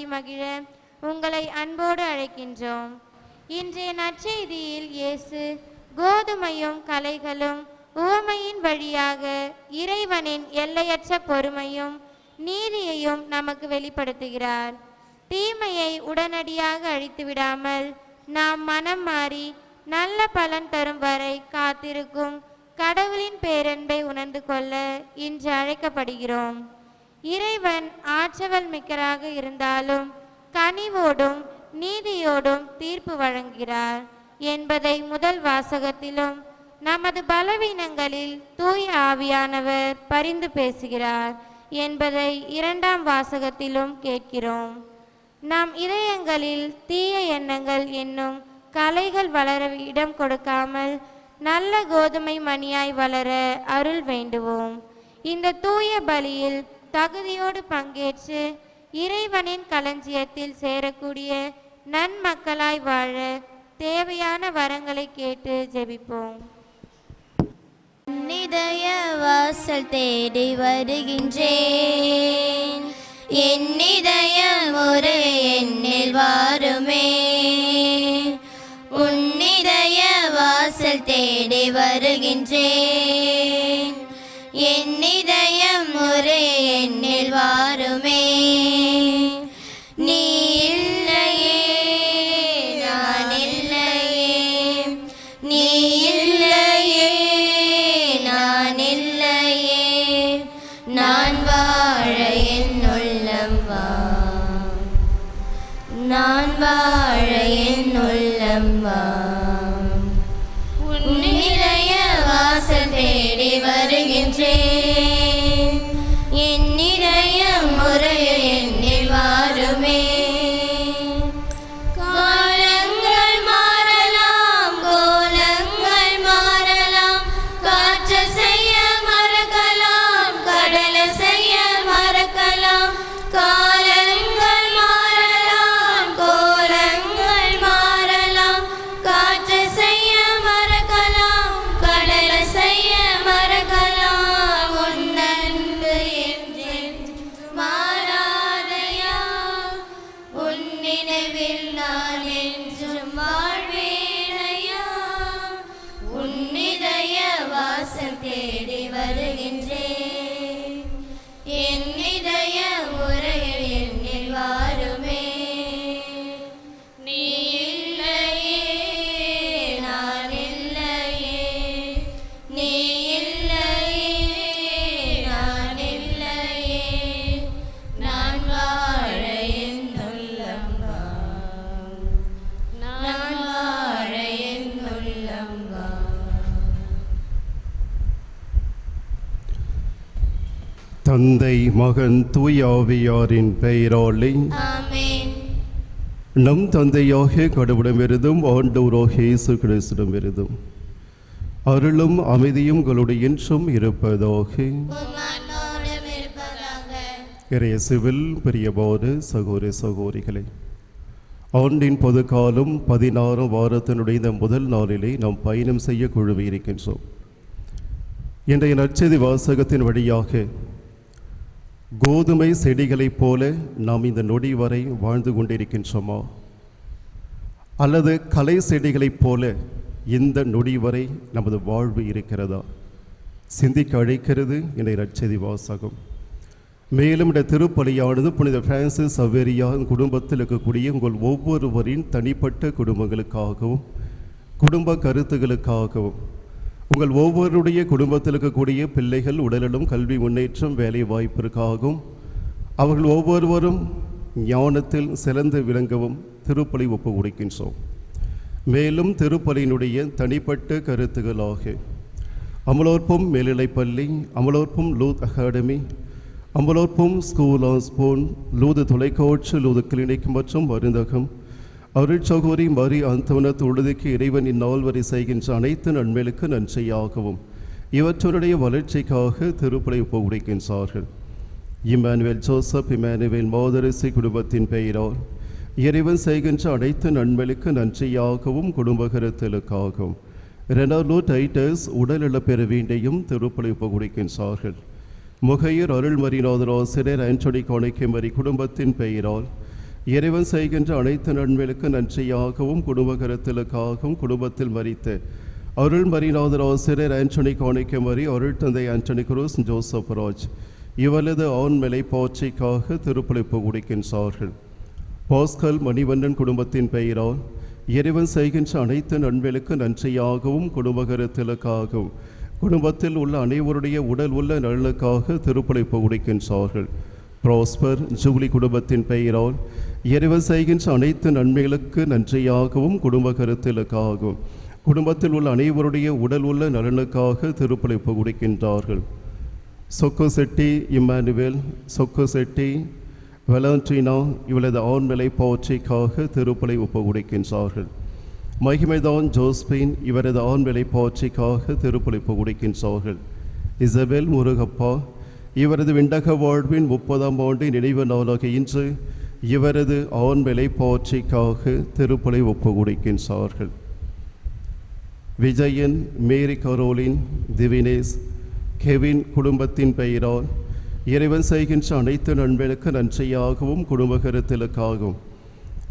பாடி மகிழ உங்களை அன்போடு அழைக்கின்றோம். இன்றைய நற்செய்தியில் இயேசு கோதுமையும் களைகளும் உவமையின் வழியாக இறைவனின் எல்லையற்ற பொறுமையும் நீதியையும் நமக்கு வெளிப்படுத்துகிறார். தீமையை உடனடியாக அழித்து விடாமல் நாம் மனம் மாறி நல்ல பலன் தரும் வரை காத்திருக்கும் கடவுளின் பேரன்பை உணர்ந்து கொள்ள இன்று அழைக்கப்படுகிறோம். இறைவன் ஆற்றவல் மிக்கராக இருந்தாலும் கனிவோடும் நீதியோடும் தீர்ப்பு வழங்குகிறார் என்பதை முதல் வாசகத்திலும் நமது பலவீனங்களில் தூய ஆவியானவர் பரிந்து பேசுகிறார் என்பதை இரண்டாம் வாசகத்திலும் கேட்கிறோம். நம் இதயங்களில் தீய எண்ணங்கள் என்னும் களைகள் வளர இடம் கொடுக்காமல் நல்ல கோதுமை மணியாய் வளர அருள் வேண்டுவோம். இந்த தூய பலியில் தகுதியோடு பங்கேற்று இறைவனின் களஞ்சியத்தில் சேரக்கூடிய நன்மக்களாய் வாழ தேவையான வரங்களை கேட்டு ஜெபிப்போம். இதய வாசல் தேடி வருகின்றேன், என் இதயம் ஒரு எண்ணில் வாருமே. உன் இதய வாசல் தேடி வருகின்றேன், என் இதயம் ஒரு எண்ணில் வாருமே. நீ இல்லையே நான் இல்லையே, நீ இல்லையே நான் இல்லையே, நான் வாழ என் உள்ளம் வா, நான் வாழ என் உள்ளம் வா. உன் இதய வாசல் தேடி வருகின்றேன், என் இதயம் ஒரு எண்ணில் வாருமே. காலங்கள் மாறலாம், கோலங்கள் மாறலாம், காற்று செய்ய மறக்கலாம், கடல செய்ய மறக்கலாம். காலங்கள் மாறலாம், கோலங்கள் மாறலாம், காற்று செய்ய மறக்கலாம், கடல செய்ய மறக்கலாம். உன் அன்பு என்றென்றும் மாறாதையா, உன் நினைவில் நான் என்றும் வாழ்வேனையா. உன் இதய வாசல் தேடி வருகின்றேன், என் இதய முறையில் எண்ணில் வாருமே. நீ இல்லையே நான் இல்லையே, நீ இல்லையே நான் இல்லையே, நான் வாழ என் உள்ளம் வா, நான் வாழ என் உள்ளம் வா. தந்தை மகன் தூய ஆவியாரின் பெயராலே ஆமென். நம் தந்தையாகிய கடவுளிடமிருந்தும் ஆண்டவராகிய இயேசு கிறிஸ்துவிடமிருந்தும் அருளும் அமைதியும் உங்களுடைய என்றும் இருப்பதாக. உம் ஆன்மாவோடும் இருப்பதாக. இயேசுவில் பிரியமான சகோதர சகோதரிகளே, ஆண்டின் பொதுக்காலம் 16 வாரத்தினுடைய இந்த முதல் நாளிலே நாம் பயணம் செய்ய குழுவி இருக்கின்றோம். இன்றைய நற்செய்தி வாசகத்தின் வழியாக கோதுமை செடிகளைப் போல நாம் இந்த நொடி வரை வாழ்ந்து கொண்டிருக்கின்றோமா, அல்லது கலை செடிகளைப் போல இந்த நொடி வரை நமது வாழ்வு இருக்கிறதா? சிந்திக்க அழைக்கிறது இன்றைய நற்செய்தி வாசகம். மேலும் இந்த திருப்பலியானது புனித பிரான்சிஸ் சவேரியா குடும்பத்தில் இருக்கக்கூடிய உங்கள் ஒவ்வொருவரின் தனிப்பட்ட குடும்பங்களுக்காகவும் குடும்ப கருத்துகளுக்காகவும், உங்கள் ஒவ்வொருடைய குடும்பத்தில் இருக்கக்கூடிய பிள்ளைகள் உடலிலும் கல்வி முன்னேற்றம் வேலை வாய்ப்பிற்காகவும், அவர்கள் ஒவ்வொருவரும் ஞானத்தில் சிறந்து விளங்கவும் திருப்பலி ஒப்பு கொடுக்கின்றோம். மேலும் திருப்பலியினுடைய தனிப்பட்ட கருத்துகளாக அமலோற்பம் மேல்நிலைப்பள்ளி, அமலோற்பம் லூத் அகாடமி, அமலோற்பம் ஸ்கூல் ஆஃப் ஸ்போன், லூது தொலைக்காட்சி, லூது கிளினிக் மற்றும் மருந்தகம், அருட்சகோரி மரி அந்தவனத்து உழுதுக்கு இறைவன் இந்நாள் வரை செய்கின்ற அனைத்து நன்மைகளுக்கு நன்றியாகவும் இவற்றுடைய வளர்ச்சிக்காக திருப்பலி ஒப்பு கொடுக்கின்றார்கள். இமானுவேல் ஜோசப் இமானுவேல் மாதரசி குடும்பத்தின் பெயரால் இறைவன் செய்கின்ற அனைத்து நன்மைகளுக்கு நன்றியாகவும் குடும்ப கருத்தலுக்காகவும் ரெனார்டோ டைட்டஸ் உடல்நலம் பெற வேண்டியும் திருப்பலி ஒப்பு கொடுக்கின்றார்கள். முகையர் அருள்மரிநாதர் ஆசிரியர் ஆண்டனி கோணைக்கேமரி குடும்பத்தின் பெயரால் இறைவன் செய்கின்ற அனைத்து நன்மைகளுக்கு நன்றியாகவும் குடும்பகரத்திலுக்காகவும் குடும்பத்தில் மரித்த அருள் மரிநாதர் ஆசிரியர் ஆண்டனி காணிக்கமரி, அருள் தந்தை ஆண்டனி குரூஸ் ஜோசப் ராஜ் இவரது ஆண்மலை போற்றிக்காக திருப்பளிப்பு குடிக்கின்றார்கள். பாஸ்கல் மணிவண்ணன் குடும்பத்தின் பெயரால் இறைவன் செய்கின்ற அனைத்து நன்மைகளுக்கு நன்றியாகவும் குடும்பகரத்திலுக்காகவும் குடும்பத்தில் உள்ள அனைவருடைய உடல் உள்ள நலனுக்காக திருப்பளிப்பு குடிக்கின்றார்கள். ப்ராஸ்பர் ஜூலி குடும்பத்தின் பெயரால் இறைவன் செய்கின்ற அனைத்து நன்மைகளுக்கு நன்றியாகவும் குடும்பகரத்திலுக்காகவும் குடும்பத்தில் உள்ள அனைவருடைய உடல் உள்ள நலனுக்காக திருப்பளிப்பு குடிக்கின்றார்கள். சொக்கு செட்டி இம்மானுவேல், சொக்கு செட்டி வெலண்டினா இவளது ஆண்மலை போற்றிக்காக திருப்பலி ஒப்பு குடிக்கின்றார்கள். மகிமைதான் ஜோஸ்பின் இவரது ஆண்மலை போற்றிக்காக திருப்பலிப்பு குடிக்கின்றார்கள். இசபெல் முருகப்பா இவரது விண்டக வாழ்வின் 30ஆம் ஆண்டு நினைவு நாளாக இன்று இவரது ஆண்மலை போற்றிக்காக திருப்பலி ஒப்பு குடிக்கின்றார்கள். விஜயன், மேரி கரோலின், திவினேஸ், கெவின் குடும்பத்தின் பெயரால் இறைவன் செய்கின்ற அனைத்து நன்மைகளுக்கு நன்றியாகவும் குடும்பகரத்திலுக்காகவும்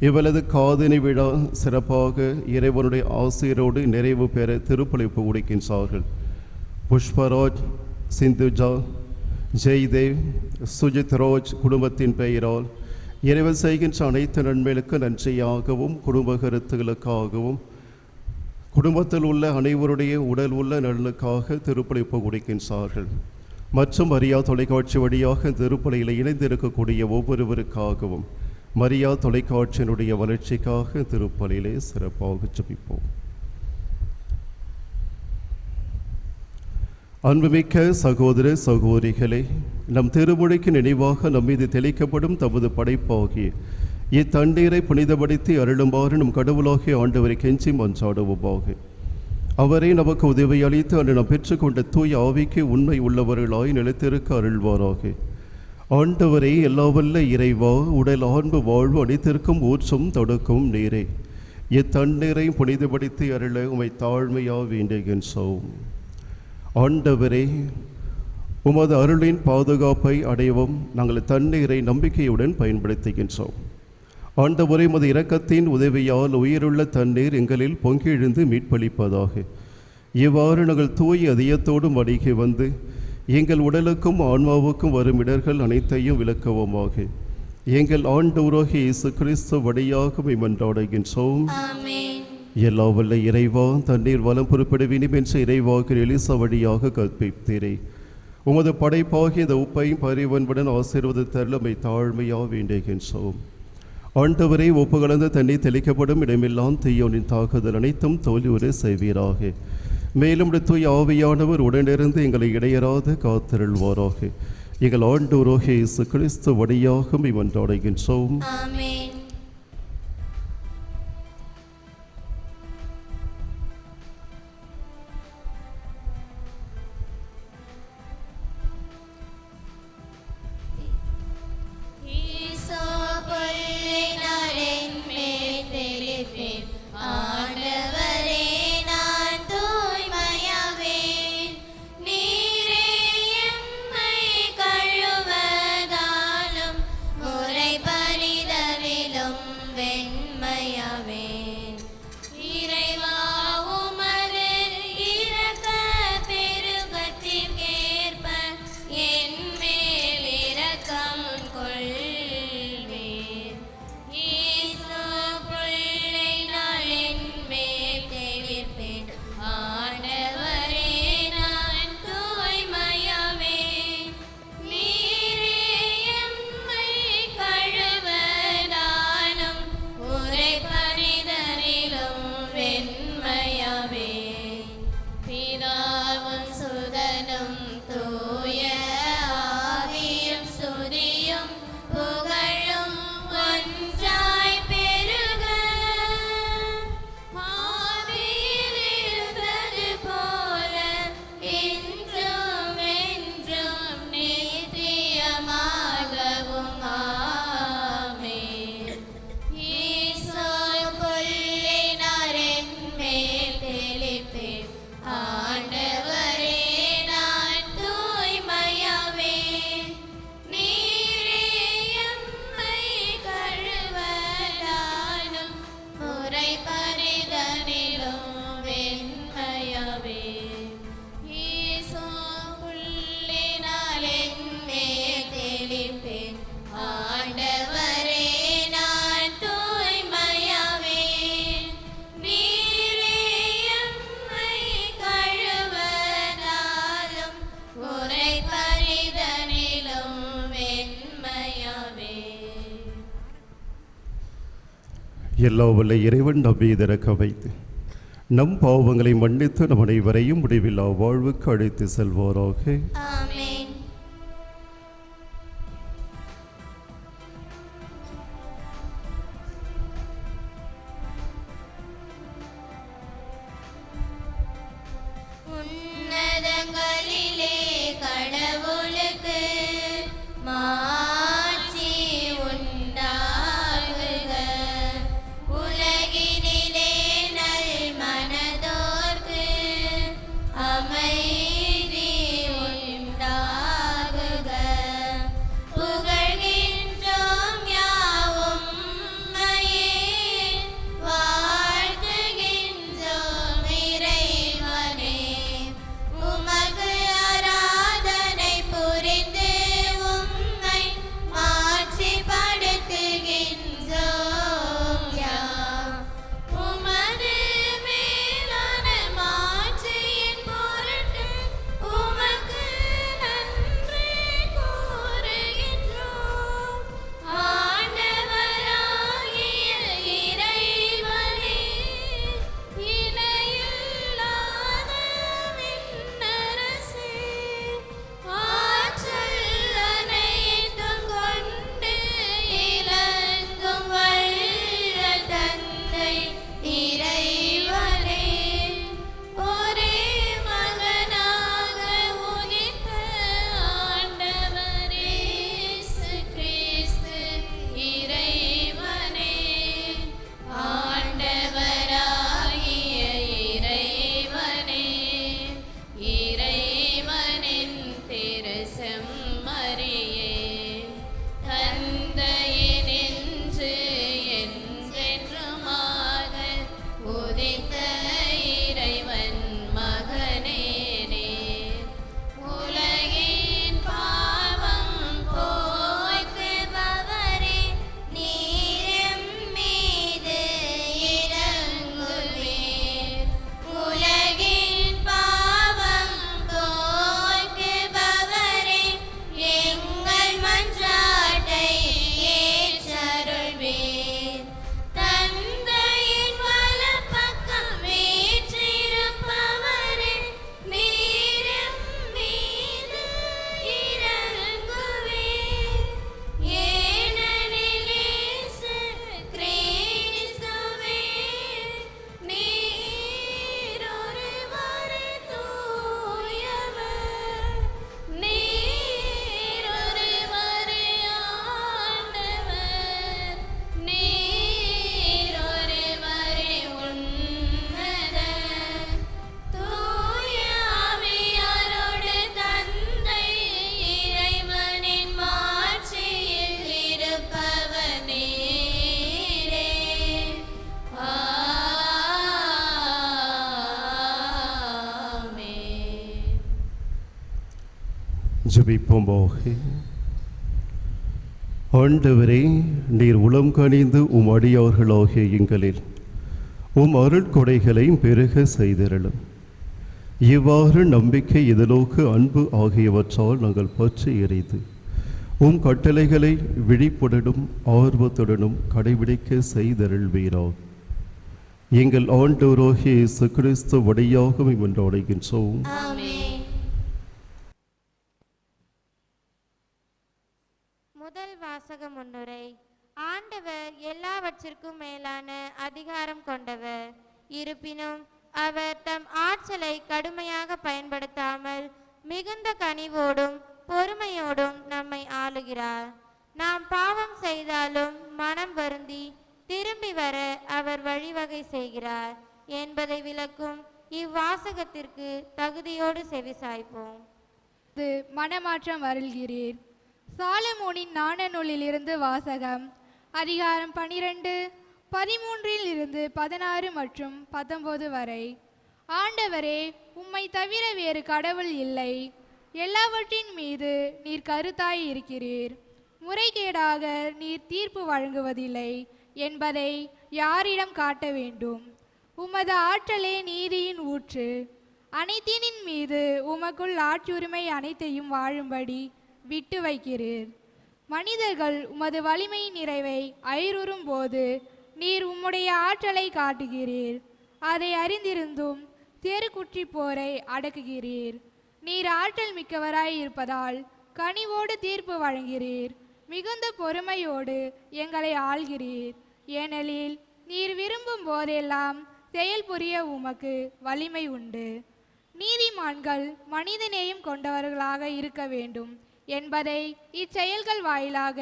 இவளது காதணி விழா சிறப்பாக இறைவனுடைய ஆசிரியரோடு நிறைவு பெற திருப்பளிப்பு குடிக்கின்றார்கள். புஷ்பராஜ், சிந்துஜா, ஜெய்தேவ், சுஜித் ராஜ் குடும்பத்தின் பெயரால் இறைவன் செய்கின்ற அனைத்து நன்மைகளுக்கு நன்றியாகவும் குடும்பகரத்துகளுக்காகவும் குடும்பத்தில் உள்ள அனைவருடைய உடல் உள்ள நலனுக்காக திருப்பளிப்பு குடிக்கின்றார்கள். மற்றும் மரியா தொலைக்காட்சி வழியாக திருப்பலியில் இணைந்திருக்கக்கூடிய ஒவ்வொருவருக்காகவும் மரியா தொலைக்காட்சியினுடைய வளர்ச்சிக்காக திருப்பலியிலே சிறப்பாக ஜெபிப்போம். அன்புமிக்க சகோதர சகோதரிகளே, நம் திருமொழிக்கு நினைவாக நம்மீது தெளிக்கப்படும் தமது படைப்பாகிய இத்தண்ணீரை புனிதப்படுத்தி அருளுமாறு நம் கடவுளாகிய ஆண்டவரை கெஞ்சி மன்றாடுவோமாக. அவரை நமக்கு உதவி அளித்து அன்று நாம் பெற்றுக்கொண்ட தூய் ஆவிக்கு உண்மை உள்ளவர்களாய் நிலைத்திருக்க அருள்வாராக. ஆண்டவரை எல்லாவல்ல இறைவா, உடல் ஆன்ம வாழ்வு அனைத்திற்கும் ஊற்றும் தடுக்கும் நீரே, இத்தண்ணீரை புனிதப்படுத்தி அருள உமை தாழ்மையா வேண்டுகின்றோம். ஆண்டவரே, உமது அருளின் பாதுகாப்பை அடையவும் நாங்கள் தண்ணீரை நம்பிக்கையுடன் பயன்படுத்துகின்றோம். ஆண்டவரே, உமது இரக்கத்தின் உதவியால் உயிருள்ள தண்ணீர் எங்களில் பொங்கி எழுந்து மீட்பளிப்பதாக. இவ்வாறு நாங்கள் தூய அதியத்தோடும் அருகே வந்து எங்கள் உடலுக்கும் ஆன்மாவுக்கும் வரும் இடர்கள் அனைத்தையும் விளக்குவோமாக. எங்கள் ஆண்டவராகிய இயேசு கிறிஸ்து வழியாக மன்றாடுகின்றோம். எல்லா வல்ல இறைவா, தண்ணீர் வளம் பொறுப்பிடுவினும் என்ற இறைவாக்கு எலிசா வழியாக கற்பித்தீரே. உமது படைப்பாகிய இந்த உப்பையும் பரிவன்புடன் ஆசீர்வதித்தருளமை தாழ்மையா வேண்டுகின்றோம். ஆண்டவரை ஒப்பு கலந்த தண்ணீர் தெளிக்கப்படும் இடமெல்லாம் தீயோனின் தாக்குதல் அனைத்தும் தோல்வியுற செய்வீராக. மேலும் தூய் ஆவியானவர் உடனிருந்து எங்களை இடையராது காத்திருள்வாராக. எங்கள் ஆண்டவராகிய இயேசு கிறிஸ்து வழியாக மன்றாடுகின்றோம். பரிதவே எல்லா வல்ல இறைவன் நம்மை திறக்க வைத்து நம் பாவங்களை மன்னித்து நம் அனைவரையும் முடிவில்லா வாழ்வுக்கு அழைத்து செல்வாராக. ஆமென். உன்னதங்களிலே கடவுளுக்கு மாட்சி உண்டாகுக. உலகினிலே நல் மனதோர்க்கு அமைதி உண்டாகுக. புகழ்கின்றோம் யாவும் உம்மையே, வாழ்த்துகின்றோம் இறைவனே. உமக்கு ஆராதனை புரிந்து உம்மை மாட்சிப்படுத்துகின்றோம் யாம். உமது மேலான மாட்சியின் பொருட்டு உமக்கு நன்றி கூறுகின்றோம். ஆண்டவராகிய இறைவனே, இணையில்லாத விண்ணரசே, ஆற்றல் அனைத்தும் கொண்டு இலங்கும் வல்ல தந்தை இறைவனே, ஒரே மகனாக உதித்த ஆண்டவர் இயேசு கிறிஸ்து இறைவனே, ஆண்டவராகிய இறைவனே, இறைவனின் திருசெம்மறியே, தந்தையினின்று என்றென்றுமாக உதித்த இறைவன் மகனே நீர். உலகின் பாவம் போக்குபவரே, நீர் எம் மீது இரங்குவீர். உலகின் பாவம் போக்குபவரே, எங்கள் மன்றாட்டை ஏற்றருள்வீர். தந்தையின் வலப்பக்கம் வீற்றிருப்பவரே, நீர் எம் மீது இரங்குவீர். ஏனெனில் இயேசு கிறிஸ்துவே, நீர் ஒருவரே தூயவர், நீர் ஒருவரே ஆண்டவர், நீர் ஒருவரே உன்னதர். தூய ஆவியாரோடு தந்தை இறைவனின் மாட்சியில் இருப்பவர் நீரே. ஆமென். ஜெபிப்போமாக. ஆண்டவரே, நீர் உளம் கனிந்து உம் அடியார்களாகிய எங்களில் உம் அருட்கொடைகளை பெருக செய்திருளும். இவ்வாறு நம்பிக்கை, எதிர்நோக்கு, அன்பு ஆகியவற்றால் நாங்கள் பற்றி எறிந்து உம் கட்டளைகளை விழிப்புடனும் ஆர்வத்துடனும் கடைபிடிக்க செய்தருள்வீராக. எங்கள் ஆண்டவராகிய இயேசு கிறிஸ்து வழியாக இன்று அடைகின்றோம். ஆமென். முதல் வாசக முன்னுரை. ஆண்டவர் எல்லாவற்றிற்கும் மேலான அதிகாரம் கொண்டவர். இருப்பினும் அவர் தம் ஆற்றலை கடுமையாக பயன்படுத்தாமல் மிகுந்த கனிவோடும் பொறுமையோடும் நம்மை ஆளுகிறார். நாம் பாவம் செய்தாலும் மனம் வருந்தி திரும்பி வர அவர் வழிவகை செய்கிறார் என்பதை விளக்கும் இவ்வாசகத்திற்கு தகுதியோடு செவிசாய்ப்போம். மனமாற்றம் அருள்கிறீர். சாலமோனின் ஞான நூலிலிருந்து வாசகம். அதிகாரம் 12, 13 16 மற்றும் 19 வரை. ஆண்டவரே, உம்மை தவிர வேறு கடவுள் இல்லை. எல்லாவற்றின் மீது நீர் கருத்தாய் இருக்கிறீர். முறைகேடாக நீர் தீர்ப்பு வழங்குவதில்லை என்பதை யாரிடம் காட்ட வேண்டும்? உமது ஆற்றலே நீதியின் ஊற்று. அனைத்தினின் மீது உமக்குள் ஆட்சியுரிமை அனைத்தையும் வாழும்படி விட்டு வைக்கிறீர். மனிதர்கள் உமது வலிமையின் நிறைவை ஐருறும் போது நீர் உம்முடைய ஆற்றலை காட்டுகிறீர். அதை அறிந்திருந்தும் தெருக்குற்றி போரை அடக்குகிறீர். நீர் ஆற்றல் மிக்கவராய் இருப்பதால் கனிவோடு தீர்ப்பு வழங்கிறீர். மிகுந்த பொறுமையோடு எங்களை ஆள்கிறீர். ஏனெனில் நீர் விரும்பும் போதெல்லாம் செயல் புரிய உமக்கு வலிமை உண்டு. நீதிமான்கள் மனிதநேயம் கொண்டவர்களாக இருக்க வேண்டும் என்பதை இச்செயல்கள் வாயிலாக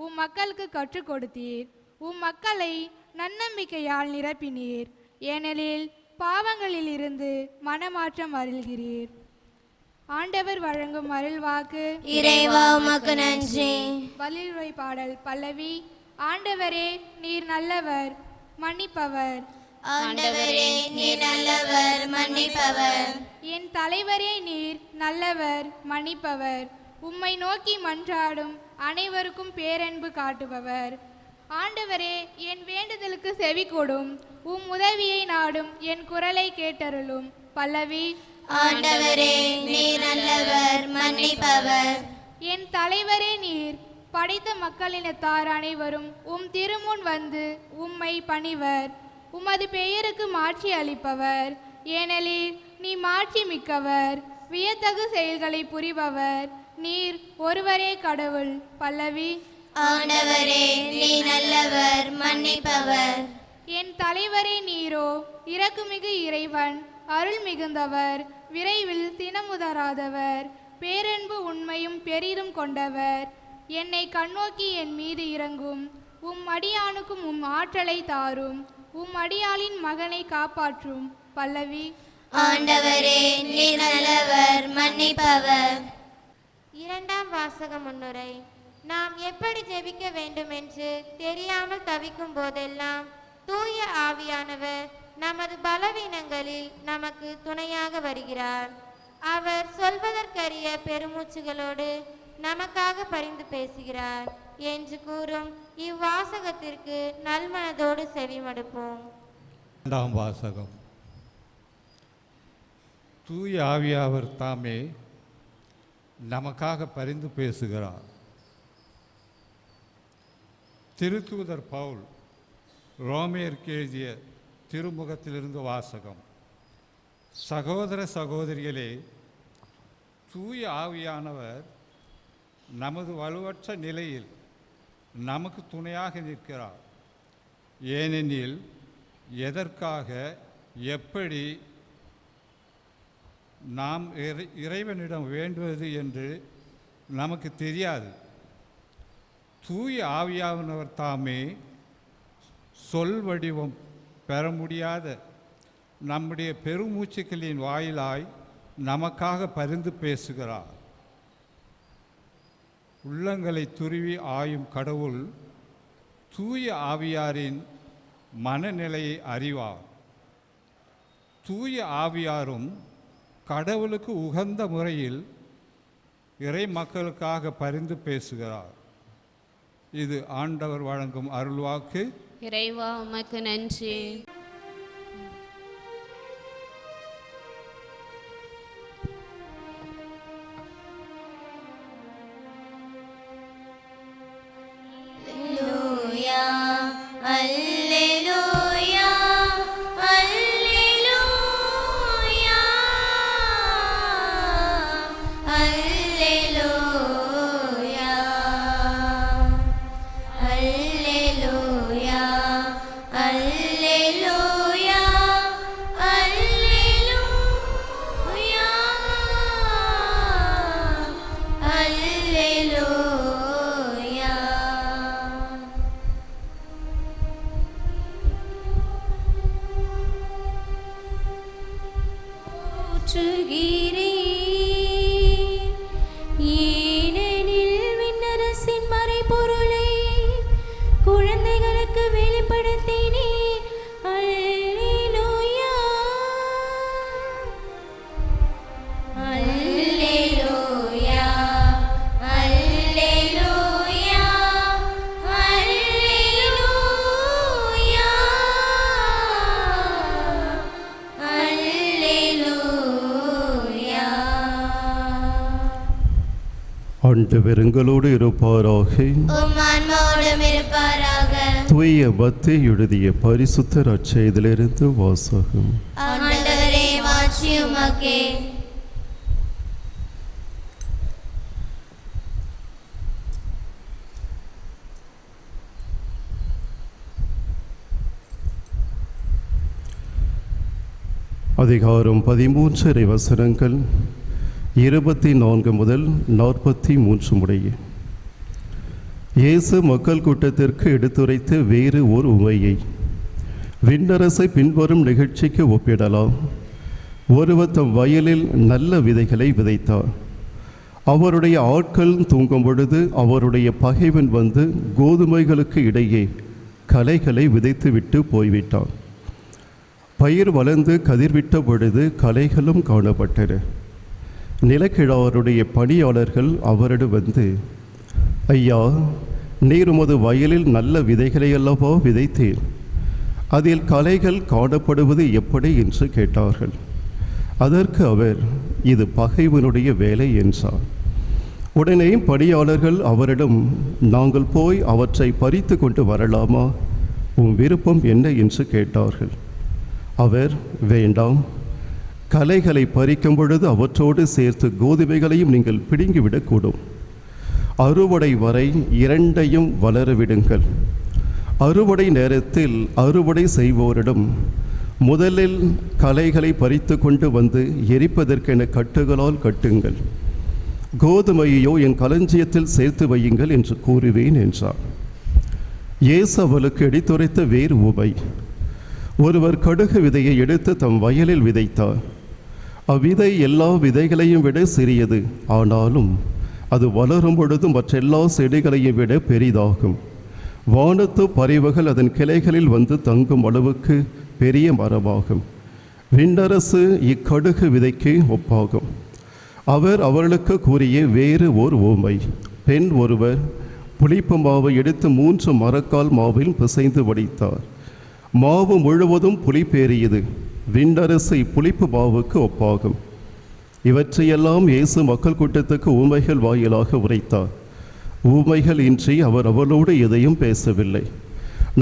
உம் மக்களுக்கு கற்றுக் கொடுத்தீர். உம் மக்களை நன்னம்பிக்கையால் நிரப்பினீர். ஏனெனில் பாவங்களிலிருந்து மனமாற்றம் அருள்கிறீர். ஆண்டவர் வழங்கும் அருள்வாக்கு. இறைவா உமக்கு நன்றி. பதிலுரை பாடல் பல்லவி. ஆண்டவரே நீர் நல்லவர் மன்னிப்பவர். ஆண்டவரே நீர் நல்லவர் மன்னிப்பவர். என் தலைவரே நீர் நல்லவர் மன்னிப்பவர். உம்மை நோக்கி மன்றாடும் அனைவருக்கும் பேரன்பு காட்டுபவர். ஆண்டவரே என் வேண்டுதலுக்கு செவி கொடும். உம் உதவியை நாடும் என் குரலை கேட்டருளும். பல்லவி. ஆண்டவரே நீர் நல்லவர் மன்னிப்பவர். என் தலைவரே நீர் படைத்த மக்களினத்தார் அனைவரும் உம் திருமுன் வந்து உம்மை பணிவர். உமது பெயருக்கு மாட்சி அளிப்பவர். ஏனெனில் நீ மாட்சி மிக்கவர், வியத்தகு செயல்களை புரிபவர். நீர் ஒருவரே கடவுள். பல்லவி. ஆண்டவரே நீர் நல்லவர் மன்னிப்பவர். என் தலைவரே நீரோ இரக்குமிகு இறைவன், அருள் மிகுந்தவர், விரைவில் சினமுதராதவர், பேரன்பு உண்மையும் பெரிதும் கொண்டவர். என்னை கண்ணோக்கி என் மீது இறங்கும். உம் அடியானுக்கும் உம் ஆற்றலை தாரும். உம் அடியாளின் மகனை காப்பாற்றும். பல்லவி. ஆண்டவரே நீர் நல்லவர் மன்னிப்பவர். இரண்டாம் வாசக முன்னுரை. நாம் எப்படி ஜெபிக்க வேண்டும் என்று தெரியாமல் தவிக்கும் போதெல்லாம் தூய ஆவியானவர் நமது பலவீனங்களில் நமக்கு துணையாக வருகிறார். அவர் சொல்வதற்கரிய பெருமூச்சுகளோடு நமக்காக பரிந்து பேசுகிறார் என்று கூறும் இவ்வாசகத்திற்கு நல்மனதோடு செவிமடுப்போம். இரண்டாம் வாசகம். தூய ஆவியாவர் தாமே நமக்காக பரிந்து பேசுகிறார். திருத்தூதர் பவுல் ரோமேயருக்கு எழுதிய திருமுகத்திலிருந்து வாசகம். சகோதர சகோதரிகளே, தூய ஆவியானவர் நமது வலுவற்ற நிலையில் நமக்கு துணையாக நிற்கிறார். ஏனெனில் எதற்காக எப்படி நாம் இறைவனிடம் வேண்டுவது என்று நமக்கு தெரியாது. தூய ஆவியானவர் தாமே சொல் வடிவம் பெற முடியாத நம்முடைய பெருமூச்சுக்களின் வாயிலாய் நமக்காக பரிந்து பேசுகிறார். உள்ளங்களை துருவி ஆயும் கடவுள் தூய ஆவியாரின் மனநிலையை அறிவார். தூய ஆவியாரும் கடவுளுக்கு உகந்த முறையில் இறை மக்களுக்காக பரிந்து பேசுகிறார். இது ஆண்டவர் வழங்கும் அருள்வாக்கு. இறைவா உமக்கு நன்றி. அல்லேலூயா அல்லேலூயா அல்லேலூயா அல்லேலூயா அல்லேலூயா அல்லேலூயா அல்லேலூயா. ஏனெனில் விண்ணரசின் மறைபொருளை குழந்தைகளுக்கு வெளிப்படுத்தினீர். அல்லேலூயா அல்லேலூயா அல்லேலூயா அல்லேலூயா அல்லேலூயா. ஆண்டவர் எங்களோடு இருப்பாராக. உம் ஆன்மாவோடும் இருப்பாராக. தூய பக்தி எழுதிய பரிசுத்த நற்செய்தியிலிருந்து வாசகம். ஆண்டவரே மாட்சி உமக்கே. அதிகாரம் 13 வசனங்கள் 24 முதல் 43 முடிய. இயேசு மக்கள் கூட்டத்திற்கு எடுத்துரைத்த வேறு ஓர் உவமையை விண்ணரசை பின்வரும் நிகழ்ச்சிக்கு ஒப்பிடலாம். ஒருவர் தம் வயலில் நல்ல விதைகளை விதைத்தார். அவருடைய ஆட்கள் தூங்கும் பொழுது அவருடைய பகைவன் வந்து கோதுமைகளுக்கு இடையே களைகளை விதைத்துவிட்டு போய்விட்டான். பயிர் வளர்ந்து கதிர்விட்ட பொழுது களைகளும் காணப்பட்டன. நிலக்கிழாருடைய பணியாளர்கள் அவரிடம் வந்து, ஐயா, நீர் உமது வயலில் நல்ல விதைகளை அல்லவா விதைத்தீர், அதில் களைகள் காணப்படுவது எப்படி என்று கேட்டார்கள். அதற்கு அவர், இது பகைவனுடைய வேலை என்றார். உடனே பணியாளர்கள் அவரிடம், நாங்கள் போய் அவற்றை பறித்து கொண்டு வரலாமா, உன் விருப்பம் என்ன என்று கேட்டார்கள். அவர், வேண்டாம், களைகளை பறிக்கும் பொழுது அவற்றோடு சேர்த்து கோதுமைகளையும் நீங்கள் பிடுங்கிவிடக்கூடும். அறுவடை வரை இரண்டையும் வளரவிடுங்கள். அறுவடை நேரத்தில் அறுவடை செய்வோரிடம், முதலில் களைகளை பறித்து கொண்டு வந்து எரிப்பதற்கென கட்டுகளால் கட்டுங்கள், கோதுமையோ என் களஞ்சியத்தில் சேர்த்து வையுங்கள் என்று கூறுவேன் என்றார். இயேசு அவளுக்கு எடுத்துரைத்த வேறு உவமை. ஒருவர் கடுகு விதையை எடுத்து தம் வயலில் விதைத்தார். அவ்விதை எல்லா விதைகளையும் விட சிறியது, ஆனாலும் அது வளரும் பொழுது மற்றெல்லா செடிகளையும் விட பெரிதாகும். வானத்து பறவைகள் அதன் கிளைகளில் வந்து தங்கும் அளவுக்கு பெரிய மரமாகும். விண்ணரசு இக்கடுகு விதைக்கு ஒப்பாகும். அவர் அவர்களுக்கு கூறிய வேறு ஓர் உவமை. பெண் ஒருவர் புளிப்பு மாவை எடுத்து 3 மரக்கால் மாவில் பிசைந்து வடித்தார். மாவு முழுவதும் புளிப்பேறியது. விண்ணரசு புளிப்பு மாவுக்கு ஒப்பாகும். இவற்றையெல்லாம் இயேசு மக்கள் கூட்டத்துக்கு ஊமைகள் வாயிலாக உரைத்தார். ஊமைகள் இன்றி அவர் அவளோடு எதையும் பேசவில்லை.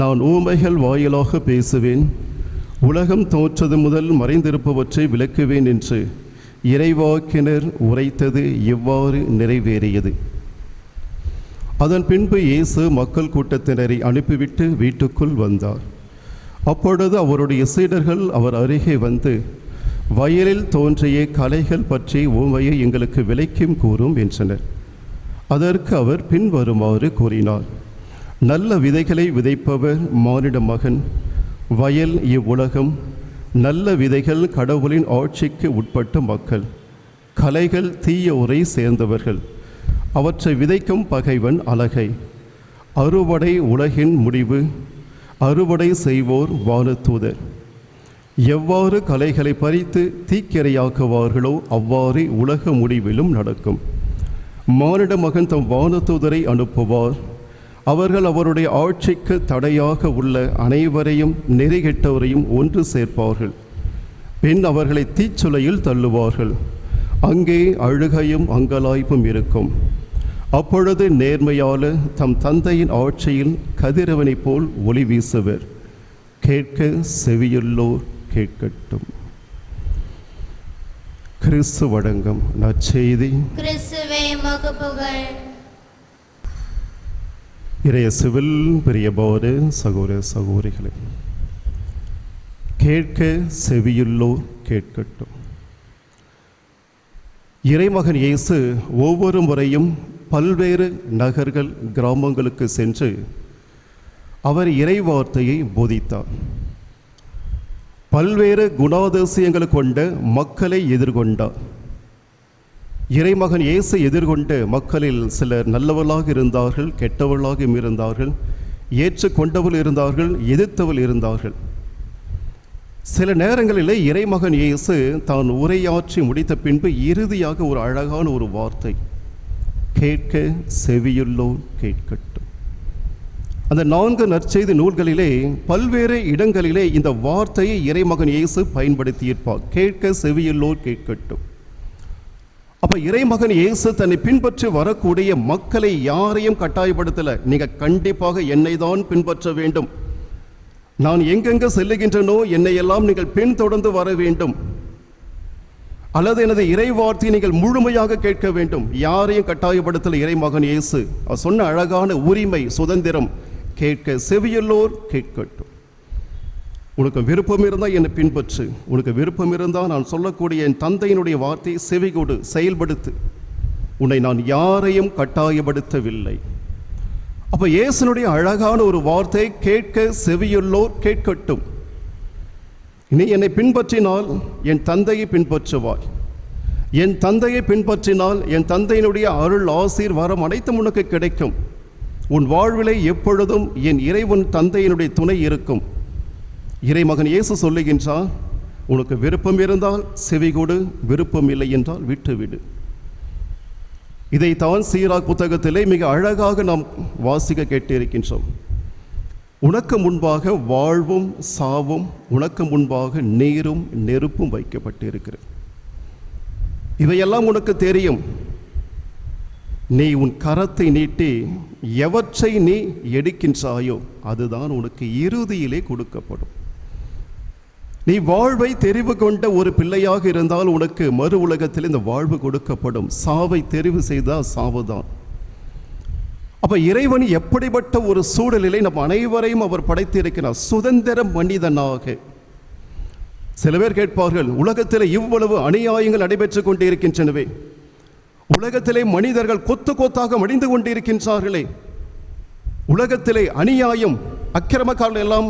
நான் ஊமைகள் வாயிலாக பேசுவேன், உலகம் தோற்றது முதல் மறைந்திருப்பவற்றை விளக்குவேன் என்று இறைவாக்கினர் உரைத்தது இவ்வாறு நிறைவேறியது. அதன் பின்பு இயேசு மக்கள் கூட்டத்தினரை அனுப்பிவிட்டு வீட்டுக்குள் வந்தார். அப்பொழுது அவருடைய சீடர்கள் அவர் அருகே வந்து, வயலில் தோன்றிய களைகள் பற்றி உவமையை எங்களுக்கு விளக்கியும் கூறும் என்றனர். அதற்கு அவர் பின்வருமாறு கூறினார். நல்ல விதைகளை விதைப்பவர் மானிட மகன். வயல் இவ்வுலகம். நல்ல விதைகள் கடவுளின் ஆட்சிக்கு உட்பட்ட மக்கள். களைகள் தீயோரை சேர்ந்தவர்கள். அவற்றை விதைக்கும் பகைவன் அலகை. அறுவடை உலகின் முடிவு. அறுவடை செய்வோர் வானதூதர். எவ்வாறு களைகளை பறித்து தீக்கிரையாக்குவார்களோ அவ்வாறு உலக முடிவிலும் நடக்கும். மானிட மகன் தம் வானதூதரை அனுப்புவார். அவர்கள் அவருடைய ஆட்சிக்கு தடையாக உள்ள அனைவரையும் நெறிகெட்டவரையும் ஒன்று சேர்ப்பார்கள். பின் அவர்களை தீச்சுளையில் தள்ளுவார்கள். அங்கே அழுகையும் அங்கலாய்ப்பும் இருக்கும். அப்பொழுது நேர்மையாளர் தம் தந்தையின் ஆட்சியில் கதிரவனைப் போல் ஒளி வீசுவர். கேட்க செவியுள்ளோர் கேட்கட்டும். கிறிஸ்து வழங்கும் நற்செய்தி. கிறிஸ்துவே உமக்கு புகழ். இறையேசுவில் பிரியமான சகோதர சகோதரிகளே, கேட்க செவியுள்ளோர் கேட்கட்டும். இறைமகன் இயேசு ஒவ்வொரு முறையும் பல்வேறு நகர்கள் கிராமங்களுக்கு சென்று அவர் இறைவார்த்தையை போதித்தார். பல்வேறு குணாதிசயங்கள் கொண்ட மக்களை எதிர்கொண்டார். இறைமகன் இயேசு எதிர்கொண்ட மக்களில் சிலர் நல்லவர்களாக இருந்தார்கள், கெட்டவர்களாக இருந்தார்கள், ஏற்றுக்கொண்டவர்கள் இருந்தார்கள், எதிர்த்தவர்கள் இருந்தார்கள். சில நேரங்களிலே இறைமகன் இயேசு தான் உரையாற்றி முடித்த பின்பு இறுதியாக ஒரு அழகான ஒரு வார்த்தை, கேட்க செவியுள்ளோர் கேட்கட்டும். அந்த 4 நற்செய்தி நூல்களிலே பல்வேறு இடங்களிலே இந்த வார்த்தையை இறைமகன் இயேசு பயன்படுத்தியிருப்பார். கேட்க செவியுள்ளோர் கேட்கட்டும். அப்ப இறைமகன் இயேசு தன்னை பின்பற்றி வரக்கூடிய மக்களை யாரையும் கட்டாயப்படுத்தல. நீங்க கண்டிப்பாக என்னை தான் பின்பற்ற வேண்டும், நான் எங்கெங்க செல்லுகின்றனோ என்னை எல்லாம் நீங்கள் பின்தொடர்ந்து வர வேண்டும், அல்லது எனது இறைவார்த்தையை நீங்கள் முழுமையாக கேட்க வேண்டும். யாரையும் கட்டாயப்படுத்தல இறைமகன் இயேசு. அவர் சொன்ன அழகான உரிமை, சுதந்திரம், கேட்க செவியுள்ளோர் கேட்கட்டும். உனக்கு விருப்பம் இருந்தால் என்னை பின்பற்று, உனக்கு விருப்பம் இருந்தால் நான் சொல்லக்கூடிய என் தந்தையினுடைய வார்த்தையை செவிகொடு, செயல்படுத்து. உன்னை நான் யாரையும் கட்டாயப்படுத்தவில்லை. அப்போ இயேசுனுடைய அழகான ஒரு வார்த்தை, கேட்க செவியுள்ளோர் கேட்கட்டும். நீ என்னை பின்பற்றினால் என் தந்தையை பின்பற்றுவாய், என் தந்தையை பின்பற்றினால் என் தந்தையினுடைய அருள், ஆசீர், வரம் அனைத்தும் உனக்கு கிடைக்கும். உன் வாழ்விலே எப்பொழுதும் என் இறைவன் தந்தையினுடைய துணை இருக்கும். இறைமகன் இயேசு சொல்லுகின்றார், உனக்கு விருப்பம் இருந்தால் செவிகொடு, விருப்பம் இல்லை என்றால் விட்டுவிடு. இதைத்தான் சீராக் புத்தகத்திலே மிக அழகாக நாம் வாசிக்க கேட்டிருக்கின்றோம். உனக்கு முன்பாக வாழ்வும் சாவும், உனக்கு முன்பாக நீரும் நெருப்பும் வைக்கப்பட்டிருக்கிறது. இவையெல்லாம் உனக்கு தெரியும். நீ உன் கரத்தை நீட்டி எவற்றை நீ எடுக்கின்றாயோ அதுதான் உனக்கு இறுதியிலே கொடுக்கப்படும். நீ வாழ்வை தெரிவு கொண்ட ஒரு பிள்ளையாக இருந்தால் உனக்கு மறு உலகத்தில் இந்த வாழ்வு கொடுக்கப்படும். சாவை தெரிவு செய்தால் சாவுதான். அப்ப இறைவன் எப்படிப்பட்ட ஒரு சூழலிலே நம் அனைவரையும் அவர் படைத்திருக்கிறார், சுதந்திர மனிதனாக. சில பேர் கேட்பார்கள், உலகத்தில் இவ்வளவு அநியாயங்கள் நடைபெற்று கொண்டிருக்கின்றனவே, உலகத்திலே மனிதர்கள் கொத்து கொத்தாக மடிந்து கொண்டிருக்கின்றார்களே, உலகத்திலே அநியாயம் அக்கிரமக்காரர்கள் எல்லாம்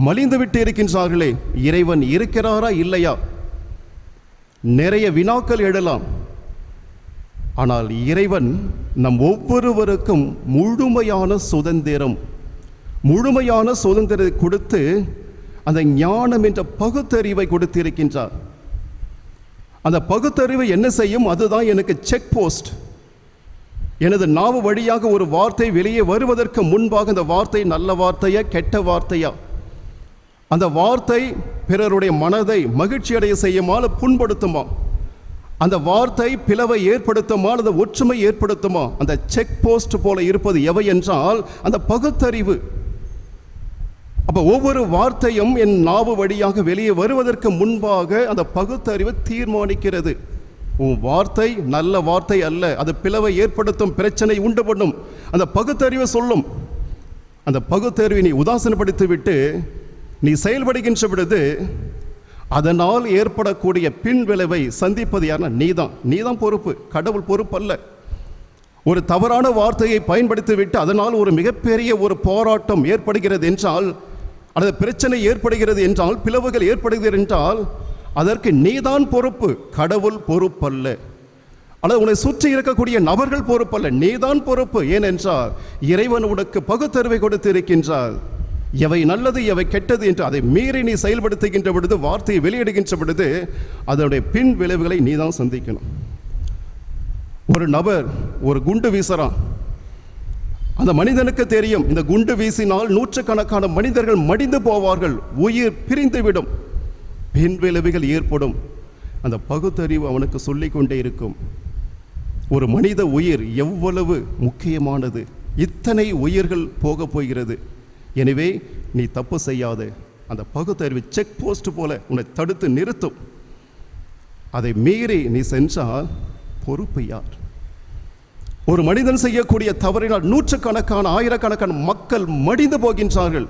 மலிந்து விட்டு இருக்கின்றார்களே, இறைவன் இருக்கிறாரா இல்லையா? நிறைய வினாக்கள் எழலாம். ஆனால் இறைவன் நம் ஒவ்வொருவருக்கும் முழுமையான சுதந்திரத்தை கொடுத்து அந்த ஞானம் என்ற பகுத்தறிவை கொடுத்திருக்கின்றார். அந்த பகுத்தறிவை என்ன செய்யும்? அதுதான் எனக்கு செக் போஸ்ட். எனது நாவு வழியாக ஒரு வார்த்தை வெளியே வருவதற்கு முன்பாக அந்த வார்த்தை நல்ல வார்த்தையா கெட்ட வார்த்தையா, அந்த வார்த்தை பிறருடைய மனதை மகிழ்ச்சி அடைய செய்யுமா புண்படுத்துமா, அந்த வார்த்தை பிளவை ஏற்படுத்துமா அல்லது ஒற்றுமை ஏற்படுத்துமா, அந்த செக் போஸ்ட் போல இருப்பது எவை என்றால் அந்த பகுத்தறிவு. அப்ப ஒவ்வொரு வார்த்தையும் என் நாவு வழியாக வெளியே வருவதற்கு முன்பாக அந்த பகுத்தறிவு தீர்மானிக்கிறது. உன் வார்த்தை நல்ல வார்த்தை அல்ல, அது பிளவை ஏற்படுத்தும், பிரச்சனை உண்டு பண்ணும். அந்த பகுத்தறிவை சொல்லும். அந்த பகுத்தறிவை நீ உதாசீனப்படுத்தி விட்டு நீ செயல்படுகின்ற பொழுது அதனால் ஏற்படக்கூடிய பின் விளைவை சந்திப்பது யாருன்னா நீதான் பொறுப்பு, கடவுள் பொறுப்பு அல்ல. ஒரு தவறான வார்த்தையை பயன்படுத்திவிட்டு அதனால் ஒரு மிகப்பெரிய ஒரு போராட்டம் ஏற்படுகிறது என்றால், அல்லது பிரச்சனை ஏற்படுகிறது என்றால், பிளவுகள் ஏற்படுகிறது என்றால் அதற்கு நீதான் பொறுப்பு, கடவுள் பொறுப்பல்ல. அல்லது உன்னை சுற்றி இருக்கக்கூடிய நபர்கள் பொறுப்பல்ல, நீதான் பொறுப்பு. ஏனென்றால் இறைவன் உனக்கு பகுத்தறிவை கொடுத்து இருக்கின்றார். எவை நல்லது எவை கெட்டது என்று அதை மீறி நீ செயல்படுத்துகின்ற பொழுது, வார்த்தையை வெளியிடுகின்ற பொழுது அதனுடைய பின் விளைவுகளை நீ தான் சந்திக்கணும். ஒரு நபர் ஒரு குண்டு வீசுறான். அந்த மனிதனுக்கு தெரியும், இந்த குண்டு வீசினால் நூற்றுக்கணக்கான மனிதர்கள் மடிந்து போவார்கள், உயிர் பிரிந்துவிடும், பின் விளைவுகள் ஏற்படும். அந்த பகுத்தறிவு அவனுக்கு சொல்லிக் கொண்டே இருக்கும். ஒரு மனித உயிர் எவ்வளவு முக்கியமானது, இத்தனை உயிர்கள் போக போகிறது, எனவே நீ தப்பு செய்யாத. அந்த பகுத்தறிவு செக் போஸ்ட் போல உன்னை தடுத்து நிறுத்தும். அதை மீறி நீ சென்றால் பொறுப்பு யார்? ஒரு மனிதன் செய்யக்கூடிய தவறினால் நூற்றுக்கணக்கான ஆயிரக்கணக்கான மக்கள் மடிந்து போகின்றார்கள்.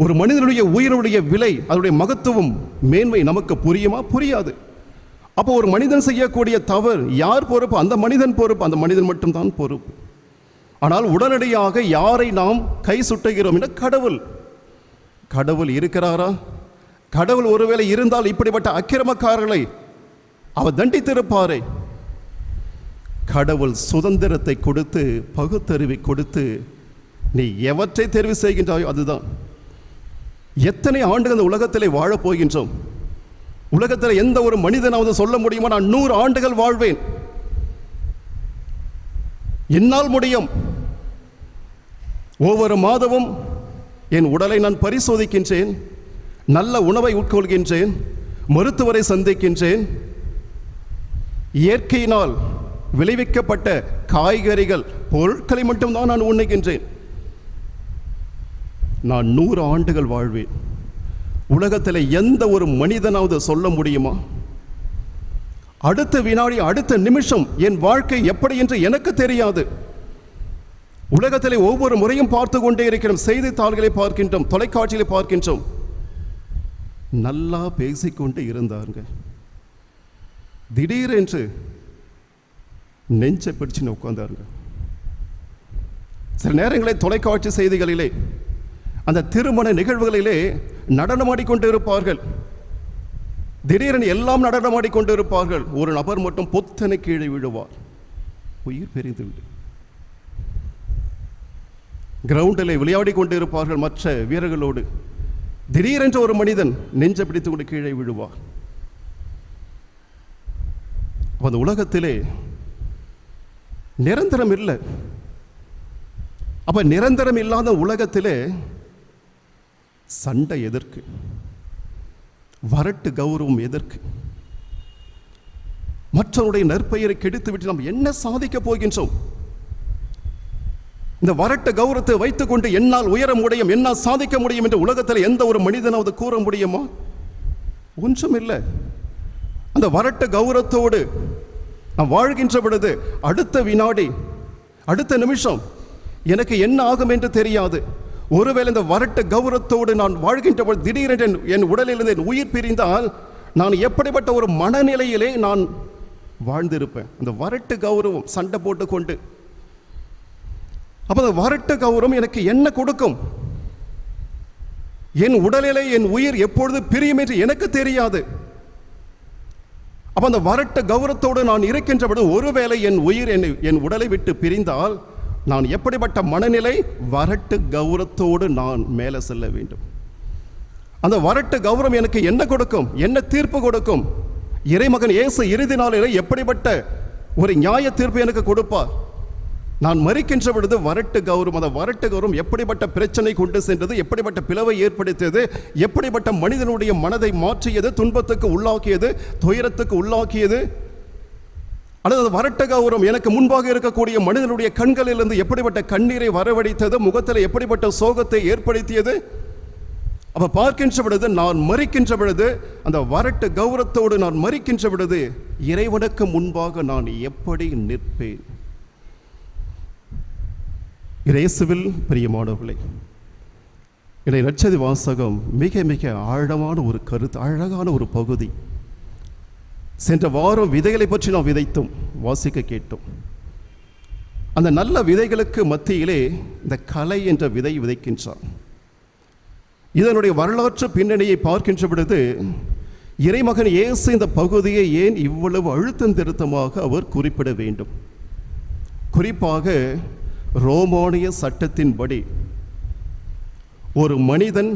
ஒரு மனிதனுடைய உயிரினுடைய விலை, அதனுடைய மகத்துவம், மேன்மை நமக்கு புரியுமா? புரியாது. அப்போ ஒரு மனிதன் செய்யக்கூடிய தவறு யார் பொறுப்பு? அந்த மனிதன் பொறுப்பு, அந்த மனிதன் மட்டும்தான் பொறுப்பு. ஆனால் உடனடியாக யாரை நாம் கை சுட்டுகிறோம் என்ற கடவுள் இருக்கிறாரா? கடவுள் ஒருவேளை இருந்தால் இப்படிப்பட்ட அக்கிரமக்காரர்களை அவர் தண்டித்திருப்பாரே. கடவுள் சுதந்திரத்தை கொடுத்து, பகுத்தறிவை கொடுத்து, நீ எவற்றை தெரிவு செய்கின்றாயோ அதுதான். எத்தனை ஆண்டுகள் இந்த உலகத்திலே வாழப் போகின்றோம்? உலகத்தில் எந்த ஒரு மனிதனாவது சொல்ல முடியுமா, நான் 100 ஆண்டுகள் வாழ்வேன், என்னால் முடியும். ஒவ்வொரு மாதமும் என் உடலை நான் பரிசோதிக்கின்றேன், நல்ல உணவை உட்கொள்கின்றேன், மருத்துவரை சந்திக்கின்றேன், இயற்கையினால் விளைவிக்கப்பட்ட காய்கறிகள், பொருட்களை மட்டும்தான் நான் உண்ணுகின்றேன். நான் 100 ஆண்டுகள் வாழ்வேன். உலகத்தில் எந்த ஒரு மனிதனாவது சொல்ல முடியுமா? அடுத்த வினாடி, அடுத்த நிமிஷம் என் வாழ்க்கை எப்படி என்று எனக்கு தெரியாது. உலகத்திலே ஒவ்வொரு முறையும் பார்த்து கொண்டே இருக்கிறோம், செய்தித்தாள்களை பார்க்கின்றோம், தொலைக்காட்சிகளை பார்க்கின்றோம். நல்லா பேசிக்கொண்டு இருந்தாருங்க, திடீரென்று நெஞ்சை பிடிச்சுன்னு உட்கார்ந்தாருங்க. சில நேரங்களில் தொலைக்காட்சி செய்திகளிலே அந்த திருமண நிகழ்வுகளிலே நடனமாடிக்கொண்டு இருப்பார்கள். திடீரென எல்லாம் நடனமாடிக்கொண்டு இருப்பார்கள். ஒரு நபர் மட்டும் பொத்தனை கீழே விழுவார், உயிர் பிரிந்து விடு. கிரவுண்டில் விளையாடி கொண்டு இருப்பார்கள் மற்ற வீரர்களோடு. திடீரென்று ஒரு மனிதன் நெஞ்சை பிடித்து கொண்டு கீழே விழுவார். அந்த உலகத்திலே நிரந்தரம் இல்லை. அப்ப நிரந்தரம் இல்லாத உலகத்திலே சண்டை எதற்கு? வரட்டு கௌரவம் எதற்கு? மற்றவருடைய நற்பெயரை கெடுத்து விட்டு நாம் என்ன சாதிக்க போகின்றோம்? இந்த வரட்டு கௌரவத்தை வைத்துக் கொண்டு என்னால் உயர முடியும், என்னால் சாதிக்க முடியும் என்று உலகத்தில் எந்த ஒரு மனிதனாவது கூற முடியுமா? ஒன்றும் இல்லை. அந்த வரட்டு கௌரவத்தோடு நாம் வாழ்கின்ற பொழுது அடுத்த வினாடி, அடுத்த நிமிஷம் எனக்கு என்ன ஆகும் என்று தெரியாது. ஒருவேளை இந்த வரட்டு கௌரவத்தோடு நான் வாழ்கின்ற பொழுது திடீரென்று என் உடலிலிருந்து என் உயிர் பிரிந்தால் நான் எப்படிப்பட்ட ஒரு மனநிலையிலே நான் வாழ்ந்திருப்பேன்? இந்த வரட்டு கௌரவம் சண்டை போட்டு கொண்டு, அப்ப அந்த வரட்டு கௌரவம் எனக்கு என்ன கொடுக்கும்? என் உடலிலே என் உயிர் எப்பொழுது பிரியும் என்று எனக்கு தெரியாது. அப்ப அந்த வரட்டு கௌரவத்தோடு நான் இருக்கின்ற பொழுது ஒருவேளை என் உயிர் என் உடலை விட்டு பிரிந்தால் நான் எப்படிப்பட்ட மனநிலை? வரட்டு கௌரவத்தோடு நான் மேலே செல்ல வேண்டும். அந்த வரட்டு கௌரவம் எனக்கு என்ன கொடுக்கும்? என்ன தீர்ப்பு கொடுக்கும்? இறைமகன் இயேசு இறுதி நாளில் எப்படிப்பட்ட ஒரு நியாய தீர்ப்பு எனக்கு கொடுப்பார்? நான் மரிக்கின்ற பொழுது வரட்டு கௌரவம், அந்த வரட்டு கௌரவம் எப்படிப்பட்ட பிரச்சனை கொண்டு சென்றது, எப்படிப்பட்ட பிளவை ஏற்படுத்தியது, எப்படிப்பட்ட மனிதனுடைய மனதை மாற்றியது, துன்பத்துக்கு உள்ளாக்கியது, துயரத்துக்கு உள்ளாக்கியது. அல்லது அந்த வரட்டு கௌரவம் எனக்கு முன்பாக இருக்கக்கூடிய மனிதனுடைய கண்களிலிருந்து எப்படிப்பட்ட கண்ணீரை வரவழைத்தது, முகத்தில் எப்படிப்பட்ட சோகத்தை ஏற்படுத்தியது. அப்ப பார்க்கின்ற பொழுது, நான் மரிக்கின்ற பொழுது, அந்த வரட்டு கௌரவத்தோடு நான் மரிக்கின்ற பொழுது இறைவனுக்கு முன்பாக நான் எப்படி நிற்பேன்? இயேசுவில் பிரியமானவர்களே, இன்றைய நற்செய்தி வாசகம் மிக மிக ஆழமான ஒரு கருத்து, அழகான ஒரு பகுதி. சென்ற வாரம் விதைகளை பற்றி நாம் விதைத்தோம், வாசிக்க கேட்டோம். அந்த நல்ல விதைகளுக்கு மத்தியிலே இந்த கலை என்ற விதை விதைக்கின்றார். இதனுடைய வரலாற்று பின்னணியை பார்க்கின்ற பொழுது இறைமகன் இயேசு இந்த பகுதியை ஏன் இவ்வளவு அழுத்தம் திருத்தமாக அவர் குறிப்பிட வேண்டும்? குறிப்பாக ரோமானிய சட்டத்தின்படி ஒரு மனிதன்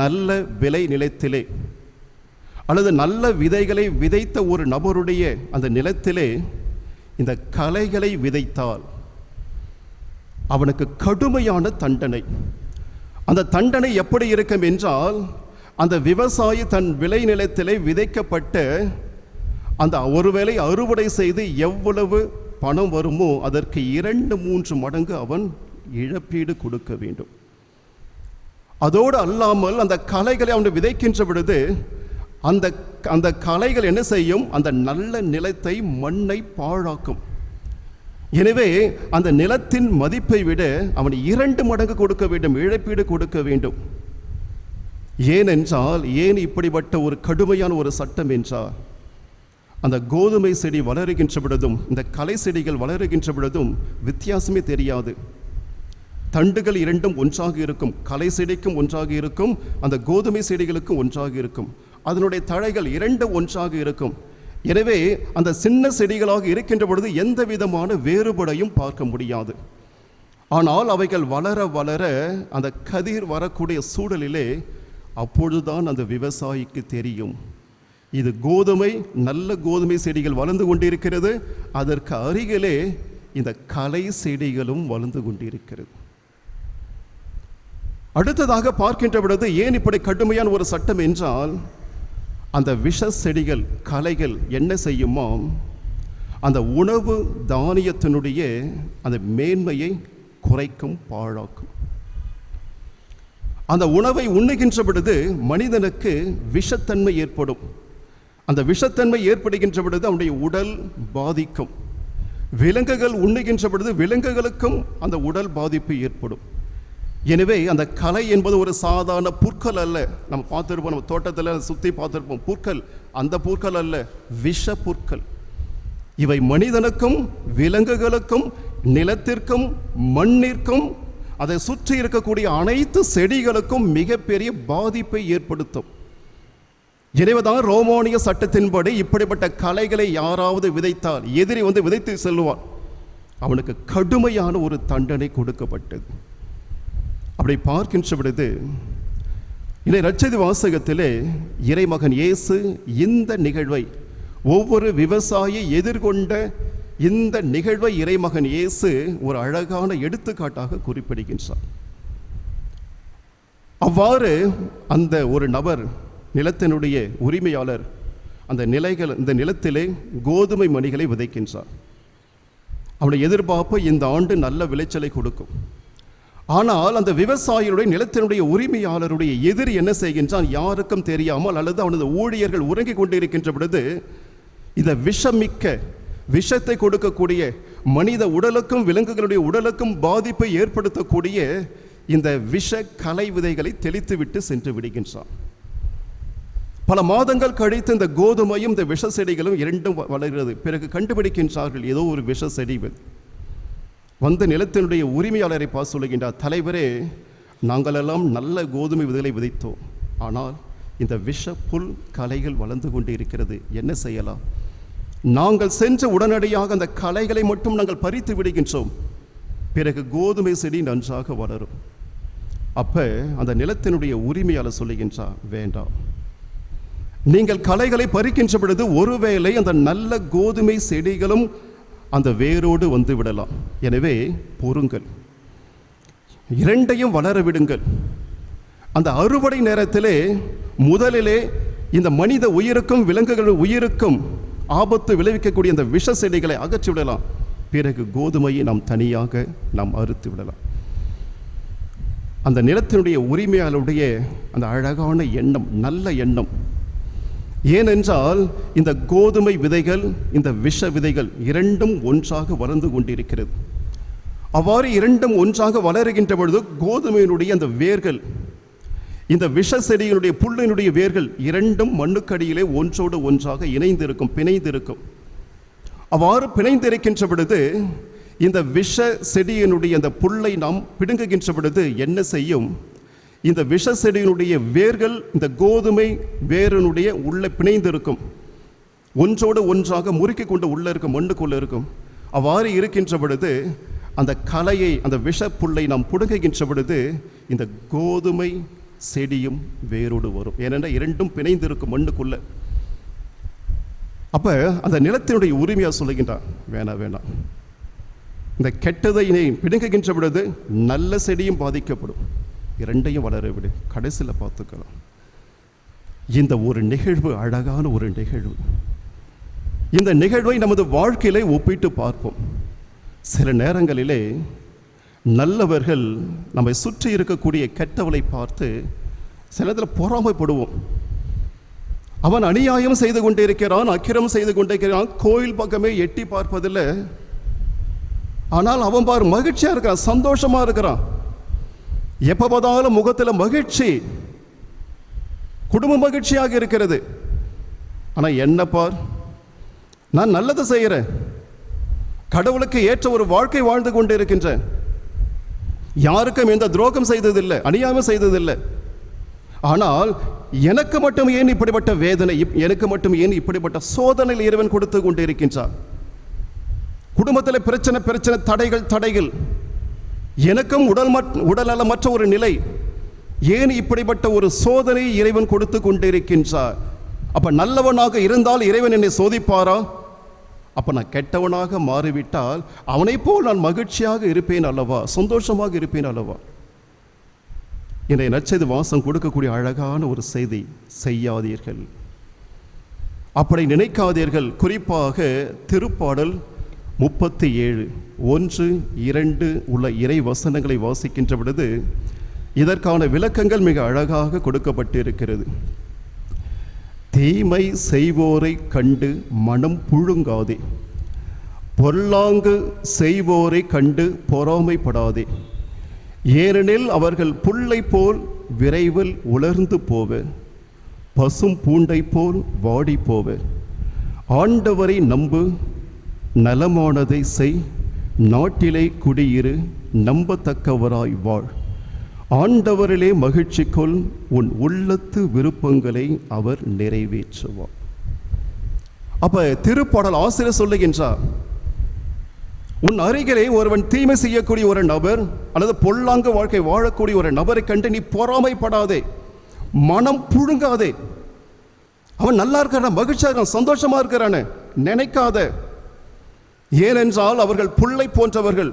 நல்ல விளை நிலத்திலே அல்லது நல்ல விதைகளை விதைத்த ஒரு நபருடைய அந்த நிலத்திலே இந்த களைகளை விதைத்தால் அவனுக்கு கடுமையான தண்டனை. அந்த தண்டனை எப்படி இருக்கும் என்றால், அந்த விவசாயி தன் விளை நிலத்திலே விதைக்கப்பட்ட அந்த ஒருவேளை அறுவடை செய்து எவ்வளவு பணம் வருமோ அதற்கு 2-3 மடங்கு அவன் இழப்பீடு கொடுக்க வேண்டும். அதோடு அல்லாமல் அந்த களைகளை அவன் விதைக்கின்ற பொழுது அந்த களைகள் என்ன செய்யும்? அந்த நல்ல நிலத்தை, மண்ணை பாழாக்கும். எனவே அந்த நிலத்தின் மதிப்பை விட அவன் 2 மடங்கு கொடுக்க வேண்டும், இழப்பீடு கொடுக்க வேண்டும். ஏனென்றால், ஏன் இப்படிப்பட்ட ஒரு கடுமையான ஒரு சட்டம் என்றால், அந்த கோதுமை செடி வளருகின்ற பொழுதும் இந்த களை செடிகள் வளருகின்ற பொழுதும் வித்தியாசமே தெரியாது. தண்டுகள் இரண்டும் ஒன்றாக இருக்கும், களை செடிக்கும் ஒன்றாக இருக்கும், அந்த கோதுமை செடிகளுக்கும் ஒன்றாக இருக்கும். அதனுடைய தழைகள் 2 ஒன்றாக இருக்கும். எனவே அந்த சின்ன செடிகளாக இருக்கின்ற பொழுது எந்த விதமான வேறுபாடையும் பார்க்க முடியாது. ஆனால் அவைகள் வளர வளர அந்த கதிர் வரக்கூடிய சூழலிலே அப்பொழுதுதான் அந்த விவசாயிக்கு தெரியும், இது கோதுமை, நல்ல கோதுமை செடிகள் வளர்ந்து கொண்டிருக்கிறது, அதற்கு அருகிலே இந்த களை செடிகளும் வளர்ந்து கொண்டிருக்கிறது. அடுத்ததாக பார்க்கின்ற பொழுது ஏன் இப்படி கடுமையான ஒரு சட்டம் என்றால், அந்த விஷ செடிகள், களைகள் என்ன செய்யுமா, அந்த உணவு தானியத்தினுடைய அந்த மேன்மையை குறைக்கும், பாழாக்கும். அந்த உணவை உண்ணுகின்ற பொழுது மனிதனுக்கு விஷத்தன்மை ஏற்படும். அந்த விஷத்தன்மை ஏற்படுகின்ற பொழுது அவனுடைய உடல் பாதிக்கும். விலங்குகள் உண்ணுகின்ற பொழுது விலங்குகளுக்கும் அந்த உடல் பாதிப்பு ஏற்படும். எனவே அந்த கலை என்பது ஒரு சாதாரண புற்கள் அல்ல. நம்ம பார்த்துருப்போம், நம்ம தோட்டத்தில் சுற்றி பார்த்துருப்போம் புற்கள். அந்த புற்கள் அல்ல, விஷ புற்கள். இவை மனிதனுக்கும் விலங்குகளுக்கும் நிலத்திற்கும் மண்ணிற்கும் அதை சுற்றி இருக்கக்கூடிய அனைத்து செடிகளுக்கும் மிகப்பெரிய பாதிப்பை ஏற்படுத்தும். எனவேதான் ரோமானிய சட்டத்தின்படி இப்படிப்பட்ட கலைகளை யாராவது விதைத்தால், எதிரி வந்து விதைத்து செல்வான், அவனுக்கு கடுமையான ஒரு தண்டனை கொடுக்கப்பட்டது. அப்படி பார்க்கின்ற பொழுது இதை நற்செய்தி வாசகத்திலே இறைமகன் இயேசு இந்த நிகழ்வை, ஒவ்வொரு விவசாயி எதிர்கொண்ட இந்த நிகழ்வை இறைமகன் இயேசு ஒரு அழகான எடுத்துக்காட்டாக குறிப்பிடுகின்றார். அவ்வாறு அந்த ஒரு நபர், நிலத்தினுடைய உரிமையாளர், இந்த நிலத்திலே கோதுமை மணிகளை விதைக்கின்றார். அவனுடைய எதிர்பார்ப்பு இந்த ஆண்டு நல்ல விளைச்சலை கொடுக்கும். ஆனால் அந்த விவசாயியுடைய நிலத்தினுடைய உரிமையாளருடைய எதிரி என்ன செய்கின்றான், யாருக்கும் தெரியாமல் அல்லது அவனது ஊழியர்கள் உறங்கிக் கொண்டிருக்கின்ற பொழுது இந்த விஷத்தை கொடுக்கக்கூடிய, மனித உடலுக்கும் விலங்குகளுடைய உடலுக்கும் பாதிப்பை ஏற்படுத்தக்கூடிய இந்த விஷ கலை விதைகளை தெளித்துவிட்டு சென்று விடுகின்றான். பல மாதங்கள் கழித்து இந்த கோதுமையும் இந்த விஷ செடிகளும் இரண்டும் வளர்கிறது. பிறகு கண்டுபிடிக்கின்றார்கள் ஏதோ ஒரு விஷ செடி வந்து நிலத்தினுடைய உரிமையாளரை பார்த்து சொல்லுகின்றார், தலைவரே, நாங்களெல்லாம் நல்ல கோதுமை விதைகளை விதைத்தோம், ஆனால் இந்த விஷ புல் கலைகள் வளர்ந்து கொண்டு இருக்கிறது, என்ன செய்யலாம்? நாங்கள் சென்று உடனடியாக அந்த கலைகளை மட்டும் நாங்கள் பறித்து விடுகின்றோம், பிறகு கோதுமை செடி நன்றாக வளரும். அப்போ அந்த நிலத்தினுடைய உரிமையாளர் சொல்லுகின்றார், வேண்டாம், நீங்கள் கலைகளை பறிக்கின்ற பொழுது ஒருவேளை அந்த நல்ல கோதுமை செடிகளும் அந்த வேரோடு வந்து விடலாம். எனவே பொறுங்கள், இரண்டையும் வளர விடுங்கள். அந்த அறுவடை நேரத்திலே முதலிலே இந்த மனித உயிருக்கும் விலங்குகள் உயிருக்கும் ஆபத்து விளைவிக்கக்கூடிய அந்த விஷ செடிகளை அகற்றி விடலாம், பிறகு கோதுமையை நாம் தனியாக அறுத்து விடலாம். அந்த நிலத்தினுடைய உரிமையாளருடைய அந்த அழகான எண்ணம், நல்ல எண்ணம். ஏனென்றால் இந்த கோதுமை விதைகள், இந்த விஷ விதைகள் இரண்டும் ஒன்றாக வளர்ந்து கொண்டிருக்கிறது. அவ்வாறு இரண்டும் ஒன்றாக வளருகின்ற பொழுது கோதுமையினுடைய அந்த வேர்கள், இந்த விஷ செடியினுடைய புல்லினுடைய வேர்கள் இரண்டும் மண்ணுக்கடியிலே ஒன்றோடு ஒன்றாக இணைந்திருக்கும், பிணைந்திருக்கும். அவ்வாறு பிணைந்திருக்கின்ற பொழுது இந்த விஷ செடியினுடைய அந்த புல்லை நாம் பிடுங்குகின்ற பொழுது என்ன செய்யும், இந்த விஷ செடியினுடைய வேர்கள் இந்த கோதுமை வேரினுடைய உள்ளே பிணைந்திருக்கும், ஒன்றோடு ஒன்றாக முறுக்கி கொண்டு உள்ளே இருக்கும், மண்ணுக்குள்ளே இருக்கும். அவ்வாறு இருக்கின்ற பொழுது அந்த கலையை, அந்த விஷ புல்லை நாம் பிடுங்குகின்ற பொழுது இந்த கோதுமை செடியும் வேரோடு வரும். ஏனென்றால் இரண்டும் பிணைந்திருக்கும் மண்ணுக்குள்ள. அப்போ அந்த நிலத்தினுடைய உரிமையாக சொல்லுகின்றான், வேணாம் வேணாம், இந்த கெட்டதை பிடுங்குகின்ற பொழுது நல்ல செடியும் பாதிக்கப்படும், இரண்டையும் வளர விடு, கடைசியில் பார்த்துக்கலாம். இந்த ஒரு நிகழ்வு அழகான ஒரு நிகழ்வு. இந்த நிகழ்வை நமது வாழ்க்கையிலே ஒப்பிட்டு பார்ப்போம். சில நேரங்களிலே நல்லவர்கள் நம்மை சுற்றி இருக்கக்கூடிய கெட்டவளை பார்த்து சில நேரத்தில் பொறாமைப்படுவோம். அவன் அநியாயம் செய்து கொண்டிருக்கிறான், அக்கிரம் செய்து கொண்டிருக்கிறான், கோயில் பக்கமே எட்டி பார்ப்பதில்லை, ஆனால் அவன் பார் மகிழ்ச்சியாக இருக்கிறான், சந்தோஷமாக இருக்கிறான், எப்போ பார்த்தாலும் முகத்தில் மகிழ்ச்சி, குடும்ப மகிழ்ச்சியாக இருக்கிறது. ஆனால் என்ன பார், நான் நல்லது செய்கிறேன், கடவுளுக்கு ஏற்ற ஒரு வாழ்க்கை வாழ்ந்து கொண்டு இருக்கின்றேன், யாருக்கும் எந்த துரோகம் செய்ததில்லை, அநியாயம் செய்ததில்லை, ஆனால் எனக்கு மட்டும் ஏன் இப்படிப்பட்ட வேதனை, எனக்கு மட்டும் ஏன் இப்படிப்பட்ட சோதனையில் இறைவன் கொடுத்து கொண்டு இருக்கின்றார்? குடும்பத்தில் பிரச்சனை, தடைகள், எனக்கும் உடல்நலமற்ற ஒரு நிலை, ஏன் இப்படிப்பட்ட ஒரு சோதனை இறைவன் கொடுத்து கொண்டிருக்கின்றார்? அப்ப நல்லவனாக இருந்தால் இறைவன் என்னை சோதிப்பாரா? அப்ப நான் கெட்டவனாக மாறிவிட்டால் அவனை போல் நான் மகிழ்ச்சியாக இருப்பேன் அல்லவா, சந்தோஷமாக இருப்பேன் அல்லவா? இன்றைய நற்செய்தி வாசம் கொடுக்கக்கூடிய அழகான ஒரு செய்தி, செய்யாதீர்கள். அப்படி நினைக்காதீர்கள். குறிப்பாக திருப்பாடல் 37 1, 2 உள்ள இறை வசனங்களை வாசிக்கின்ற பொழுது இதற்கான விளக்கங்கள் மிக அழகாக கொடுக்கப்பட்டிருக்கிறது. தீமை செய்வோரை கண்டு மனம் புழுங்காதே, பொல்லாங்கு செய்வோரை கண்டு பொறாமைப்படாதே, ஏனெனில் அவர்கள் புல்லை போல் விரைவில் உலர்ந்து போவர், பசும் பூண்டை போல் வாடி போவர். ஆண்டவரை நம்பு, நலமானதை செய், நாட்டிலே குடியிரு, நம்பத்தக்கவராய் வாழ். ஆண்டவரிலே மகிழ்ச்சி கொள், உன் உள்ளத்து விருப்பங்களை அவர் நிறைவேற்றுவார். அப்ப திருப்பாடல் ஆசிரியர் சொல்லுகின்றார், உன் அருகிலே ஒருவன் தீமை செய்யக்கூடிய ஒரு நபர் அல்லது பொல்லாங்கு வாழ்க்கை வாழக்கூடிய ஒரு நபரை கண்டு நீ பொறாமைப்படாதே, மனம் புழுங்காதே. அவன் நல்லா இருக்கிறான், மகிழ்ச்சியா இருக்கிறான், சந்தோஷமா இருக்கிறான்னு நினைக்காத. ஏனென்றால் அவர்கள் புல்லை போன்றவர்கள்.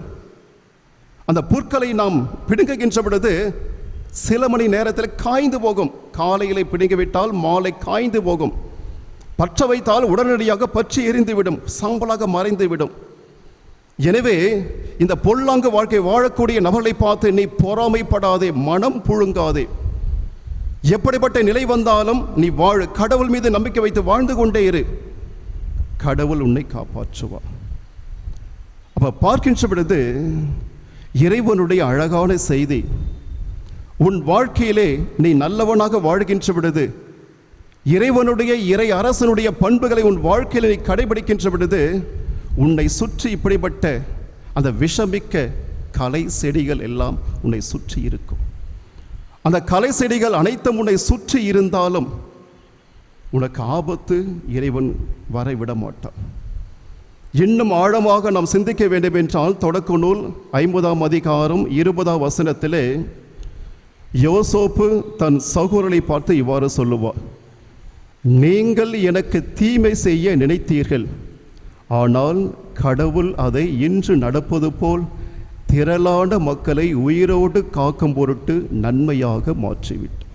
அந்த புற்களை நாம் பிடுங்குகின்ற பொழுது சில மணி நேரத்தில் காய்ந்து போகும். காலையிலே பிடுங்கிவிட்டால் மாலை காய்ந்து போகும். பற்ற வைத்தால் உடனடியாக பற்றி எரிந்துவிடும், சாம்பலாக மறைந்துவிடும். எனவே இந்த பொல்லாங்கு வாழ்க்கை வாழக்கூடிய நபர்களை பார்த்து நீ பொறாமைப்படாதே, மனம் புழுங்காதே. எப்படிப்பட்ட நிலை வந்தாலும் நீ வாழ, கடவுள் மீது நம்பிக்கை வைத்து வாழ்ந்து கொண்டே இரு, கடவுள் உன்னை காப்பாற்றுவார். அப்ப பார்க்கின்ற பொழுது இறைவனுடைய அழகான செய்தி, உன் வாழ்க்கையிலே நீ நல்லவனாக வாழ்கின்ற பொழுது, இறைவனுடைய இறை அரசனுடைய பண்புகளை உன் வாழ்க்கையில் நீ கடைபிடிக்கின்ற பொழுது, உன்னை சுற்றி இப்படிப்பட்ட அந்த விஷமிக்க கலை செடிகள் எல்லாம் உன்னை சுற்றி இருக்கும். அந்த கலை செடிகள் அனைத்தும் உன்னை சுற்றி இருந்தாலும் உனக்கு ஆபத்து இறைவன் வரவிட மாட்டான். இன்னும் ஆழமாக நாம் சிந்திக்க வேண்டும் என்றால் தொடக்க நூல் 50ஆம் அதிகாரம் 20ஆம் வசனத்திலே யோசேப்பு தன் சகோதரனை பார்த்து இவ்வாறு சொல்லுவார், நீங்கள் எனக்கு தீமை செய்ய நினைத்தீர்கள், ஆனால் கடவுள் அதை இன்று நடப்பது போல் திரளான மக்களை உயிரோடு காக்கும் பொருட்டு நன்மையாக மாற்றிவிட்டார்.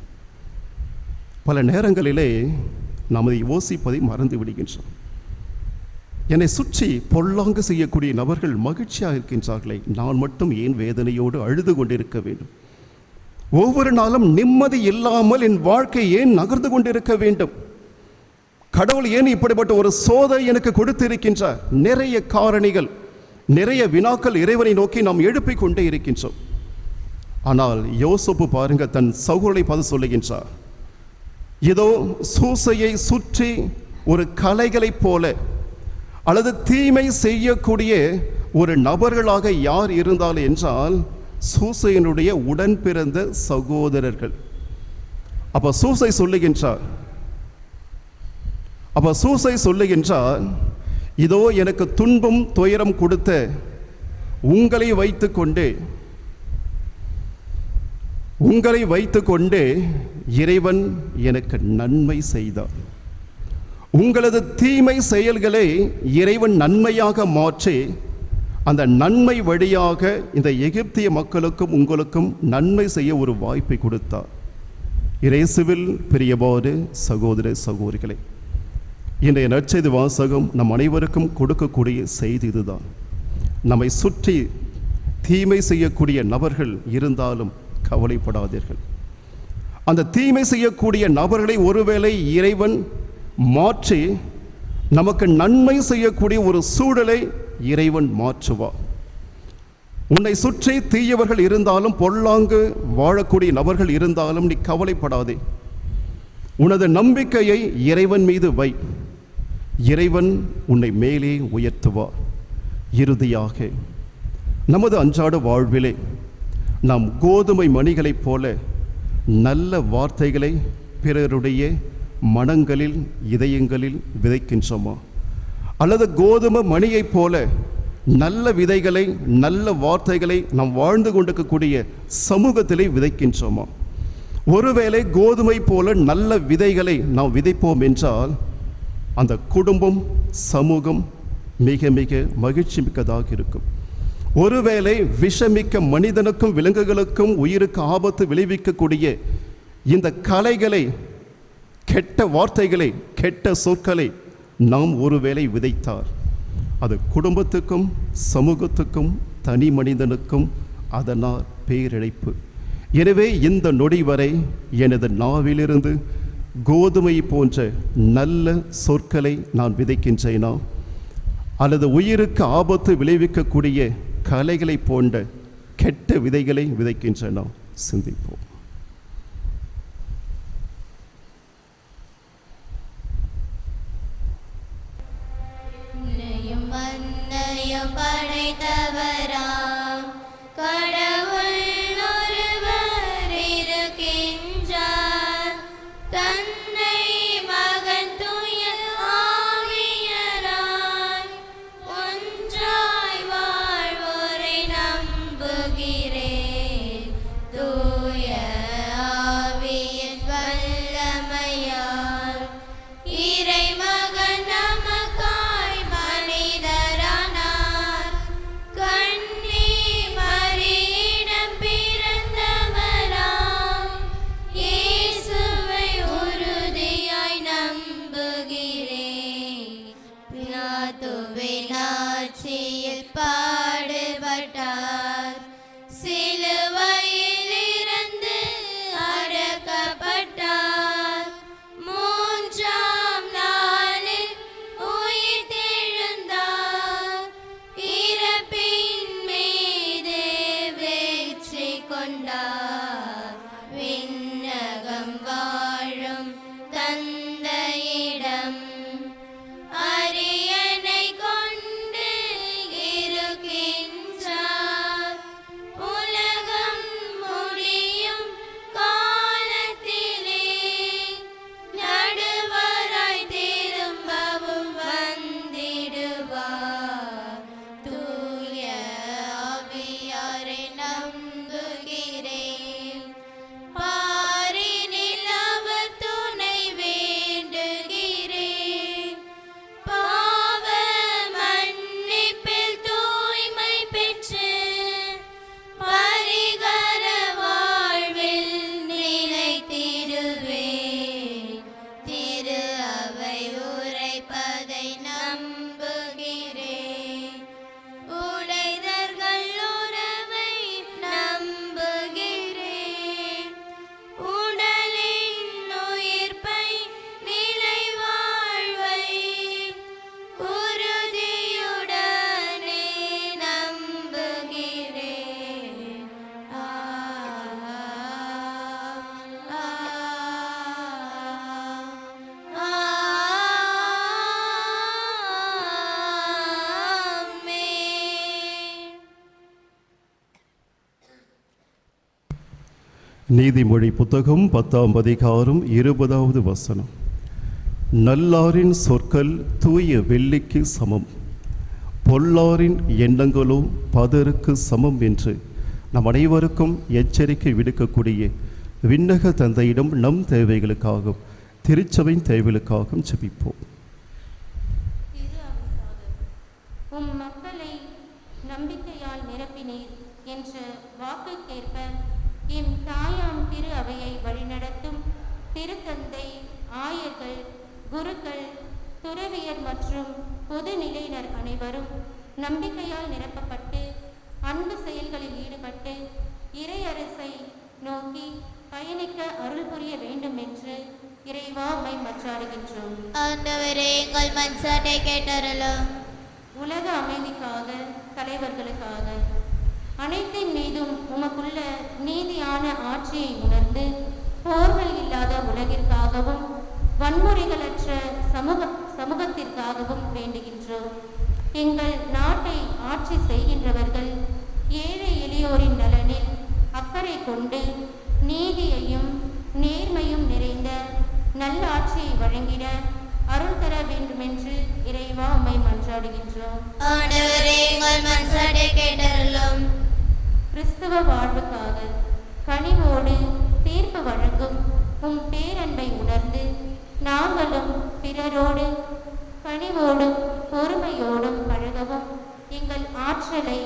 பல நேரங்களிலே நாம் அதை யோசிப்பதை மறந்து விடுகின்றோம். என்னை சுற்றி பொல்லாங்கு செய்யக்கூடிய நபர்கள் மகிழ்ச்சியாக இருக்கின்றார்களே, நான் மட்டும் ஏன் வேதனையோடு அழுது கொண்டிருக்க வேண்டும்? ஒவ்வொரு நாளும் நிம்மதி இல்லாமல் என் வாழ்க்கை ஏன் நகர்ந்து கொண்டிருக்க வேண்டும்? கடவுள் ஏன் இப்படிப்பட்ட ஒரு சோதனை எனக்கு கொடுத்திருக்கின்றார்? நிறைய காரணிகள், நிறைய வினாக்கள் இறைவனை நோக்கி நாம் எழுப்பிக் கொண்டே இருக்கின்றோம். ஆனால் யோசேப்பு பாருங்க, தன் சகோதரனை பார்த்து சொல்லுகின்றார், இதோ சூசையை சுற்றி ஒரு கலைகளைப் போல அல்லது தீமை செய்யக்கூடிய ஒரு நபர்களாக யார் இருந்தால் என்றால் சூசையினுடைய உடன் பிறந்த சகோதரர்கள். அப்ப சூசை சொல்லுகின்றார், இதோ எனக்கு துன்பம் துயரம் கொடுத்த உங்களை வைத்துக்கொண்டே இறைவன் எனக்கு நன்மை செய்தார். உங்களது தீமை செயல்களை இறைவன் நன்மையாக மாற்றி அந்த நன்மை வழியாக இந்த எகிப்திய மக்களுக்கும் உங்களுக்கும் நன்மை செய்ய ஒரு வாய்ப்பை கொடுத்தார். இயேசுவில் பிரியமான சகோதர சகோதரிகளே, இன்றைய நற்செய்தி வாசகம் நம் அனைவருக்கும் கொடுக்கக்கூடிய செய்தி இதுதான். நம்மை சுற்றி தீமை செய்யக்கூடிய நபர்கள் இருந்தாலும் கவலைப்படாதீர்கள். அந்த தீமை செய்யக்கூடிய நபர்களை ஒருவேளை இறைவன் மாற்றி நமக்கு நன்மை செய்யக்கூடிய ஒரு சூழலை இறைவன் மாற்றுவார். உன்னை சுற்றி தீயவர்கள் இருந்தாலும் பொல்லாங்கு வாழக்கூடிய நபர்கள் இருந்தாலும் நீ கவலைப்படாதே. உனது நம்பிக்கையை இறைவன் மீது வை, இறைவன் உன்னை மேலே உயர்த்துவார். இறுதியாக நமது அன்றாட வாழ்விலே நாம் கோதுமை மணிகளைப் போல நல்ல வார்த்தைகளை பிறருடைய மனங்களில் இதயங்களில் விதைக்கின்றோமா? அல்லது கோதுமை மணியைப் போல நல்ல விதைகளை நல்ல வார்த்தைகளை நாம் வாழ்ந்து கொண்டிருக்கக்கூடிய சமூகத்திலே விதைக்கின்றோமா? ஒருவேளை கோதுமை போல நல்ல விதைகளை நாம் விதைப்போம் என்றால் அந்த குடும்பம் சமூகம் மிக மிக மகிழ்ச்சி மிக்கதாக இருக்கும். ஒருவேளை விஷமிக்க மனிதனுக்கும் விலங்குகளுக்கும் உயிருக்கு ஆபத்து விளைவிக்கக்கூடிய இந்த கலைகளை கெட்ட வார்த்தைகளை, கெட்ட சொற்களை நாம் ஒருவேளை விதைத்தார், அது குடும்பத்துக்கும் சமூகத்துக்கும் தனி மனிதனுக்கும் அதனால் பேரிழைப்பு. எனவே இந்த நொடி வரை எனது நாவிலிருந்து கோதுமை போன்ற நல்ல சொற்களை நான் விதைக்கின்றேனா, அல்லது உயிருக்கு ஆபத்து விளைவிக்கக்கூடிய கலைகளை போன்ற கெட்ட விதைகளை விதைக்கின்றேனா? சிந்திப்போம். மன்னையும் படைத்தவராம் கடவுள் ஒருவர் இருக்கின்றார். தன்னை மகன் தூய ஆவியராய் ஒன்றாய் வாழ்வோரை நம்புகிறேன். தூய ஆவியின் வல்லமையால் இறைமகன் நமக்காய் மனிதரானார். கன்னி மரியிடம் பிறந்தவராம் இயேசுவை உறுதியாய் நம்புகிறேன். பிலாத்துவின் ஆட்சியில் பாடுபட்டார். சிலுவையில் இருந்து அடக்கப்பட்டார். மூன்றாம் நாளில் உயிர்த்தெழுந்தார். இறப்பின் மீது வெற்றி கொண்டார். விண்ணகம் வாழும் தந்தையிடம் அரியணை கொண்டு இருக்கின்றார். உலகம் முடியும் காலத்திலே நடுவராய் திரும்பவும் வந்திடுவார். தூய ஆவியாரை நம்புகிறேன். பாரினில் அவர் துணை வேண்டுகிறேன். பாவ மன்னிப்பில் தூய்மை பெற்று பரிகர வாழ்வில் நிலைத்திடுவேன். திரு அவை உரைப்பதை நம்புகிறேன். உடைதர்கள் உறவை நம்புகிறேன். உடலின் உயிர்ப்பை நிலை வாழ்வை உறுதியுடனே நம்புகிறேன். ஆமென். நீதிமொழி புத்தகம் 10ஆம் அதிகாரம் 20வது வசனம். நல்லாரின் சொற்கள் தூய வெள்ளிக்கு சமம், பொல்லாரின் எண்ணங்களோ பதருக்கு சமம் என்று நம் அனைவருக்கும் எச்சரிக்கை விடுக்கக்கூடிய விண்ணக தந்தையிடம் நம் தேவைகளுக்காகவும் திருச்சபையின் தேவைகளுக்காகவும் ஜெபிப்போம். உம் மக்களை நம்பிக்கையால் நிரப்பினீர் என்ற வாக்குக்கேற்ப எம் தாயாம் திரு அவையை வழிநடத்தும் திருத்தந்தை, ஆயர்கள், குருக்கள், துறவியர் மற்றும் பொது நிலையினர் அனைவரும் நம்பிக்கையால் நிரப்பப்பட்டு அன்பு செயல்களில் ஈடுபட்டு இறையரசை நோக்கி பயணிக்க அருள் புரிய வேண்டும் என்று இறைவா உம்மை மன்றாடுகின்றோம். ஆண்டவரே, எங்கள் மன்சாட்டை கேட்டருளும். உலக அமைதிக்காக, தலைவர்களுக்காக, அனைத்தின் மீதும் உமக்குள்ள நீதியான ஆட்சியை உணர்ந்து போர்கள் இல்லாத உலகிற்காகவும் வன்முறைகளற்ற சமூகத்திற்காகவும் வேண்டுகின்றோம். எங்கள் நாட்டை ஆட்சி செய்கின்றவர்கள் ஏழை எளியோரின் நலனில் அக்கறை கொண்டு நீதியையும் நேர்மையும் நிறைந்த நல்லாட்சியை வழங்கிட அருள் தர வேண்டுமென்று இறைவா உம்மை மன்றாடுகின்றோம். ஆண்டவரே, எங்கள் மன்சாட்டை கேட்டருளும். கிறிஸ்துவ வாழ்வுக்காக கனிவோடு தீர்ப்பு வழங்கும் உம் பேரன்பை உணர்ந்து நாங்களும் பிறரோடு கனிவோடும் பொறுமையோடும் பழகவும் எங்கள் ஆற்றலை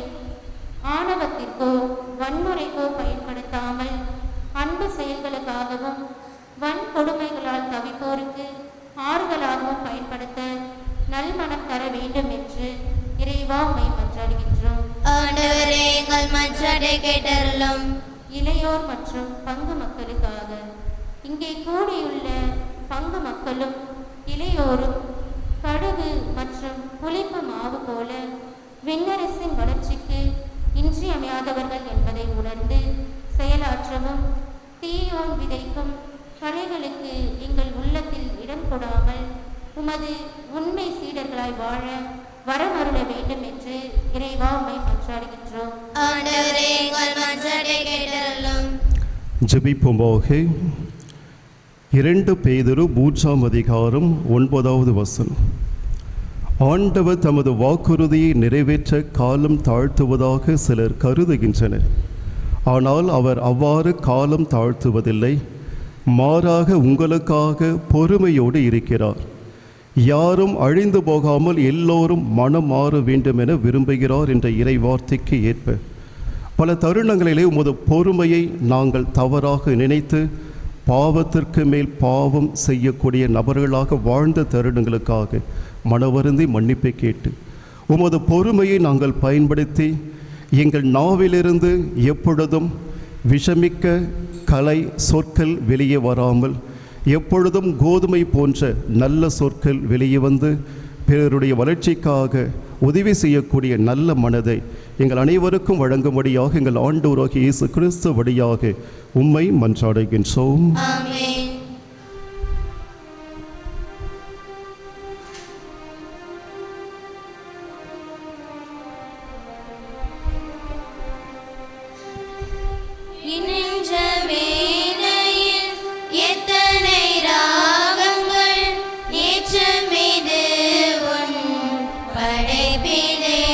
ஆணவத்திற்கோ வன்முறைக்கோ பயன்படுத்தாமல் அன்பு செயல்களுக்காகவும் வன் கொடுமைகளால் தவிப்போருக்கு ஆறுதலாகவும் பயன்படுத்த நல்மனம் தர வேண்டும் என்று இறைவா உம்மை மன்றாடுகின்றோம். ஆண்டவரே எங்கள் மன்றாட்டை கேட்டருளும். இளையோர் மற்றும் பங்கு மக்களுக்காக இங்கே கூடியுள்ள பங்கு மக்களும் இளையோரும் கடுகு மற்றும் புளிப்பு மாவு போல விண்ணரசின் வளர்ச்சிக்கு இன்றியமையாதவர்கள் என்பதை உணர்ந்து செயலாற்றவும் தீயோன் விதைக்கும் கலைகளுக்கு எங்கள் உள்ளத்தில் இடம் கொடாமல் உமது உண்மை சீடர்களாய் வாழ வரமருள வேண்டும் என்று இறைவா உம்மை மன்றாடுகின்றோம். ஆண்டவரே எங்கள் மன்றாட்டை கேட்டருளும். ஜெபிப்போமாக. 2 பேதுரு 3:9 ஆண்டவர் தமது வாக்குறுதியை நிறைவேற்ற காலம் தாழ்த்துவதாக சிலர் கருதுகின்றனர். ஆனால் அவர் அவ்வாறு காலம் தாழ்த்துவதில்லை, மாறாக உங்களுக்காக பொறுமையோடு இருக்கிறார். யாரும் அழிந்து போகாமல் எல்லோரும் மனம் மாற வேண்டும் என விரும்புகிறார் என்ற இறைவார்த்தைக்கு ஏற்ப பல தருணங்களிலே உமது பொறுமையை நாங்கள் தவறாக நினைத்து பாவத்திற்கு மேல் பாவம் செய்யக்கூடிய நபர்களாக வாழ்ந்த தருணங்களுக்காக மனவருந்தி மன்னிப்பை கேட்டு உமது பொறுமையை நாங்கள் பயன்படுத்தி எங்கள் நாவிலிருந்து எப்பொழுதும் விஷமிக்க கலை சொற்கள் வெளியே வராமல் எப்பொழுதும் கோதுமை போன்ற நல்ல சொற்கள் வெளியே வந்து பிறருடைய வளர்ச்சிக்காக உதவி செய்யக்கூடிய நல்ல மனதை எங்கள் அனைவருக்கும் வழங்கும்படியாக எங்கள் ஆண்டவராகிய இயேசு கிறிஸ்து வழியாக உம்மை மன்றாடுகின்றோம். ஆமென். இன்னென்ற வேளையில் எத்தனை ராகங்கள் ஏற்றமிது உன் படைப்பிலே.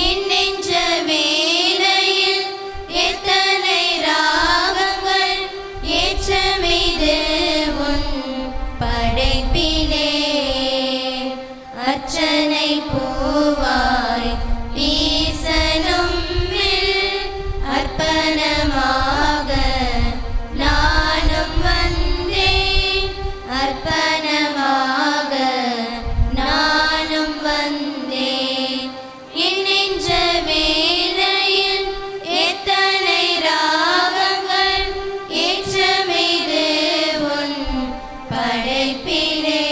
இன்னென்ற வேளையில் எத்தனை ராகங்கள் ஏற்றமிது உன் படைப்பிலே. அர்ச்சனை பூவாய் வீசலும் அர்ப்பணமாக நானும் வந்தேன். அர்ப்பணமாக நானும் வந்தேன். இன்னென்ற வேளையில் எத்தனை ராகங்கள் ஏற்றமிது உன் படைப்பிலே.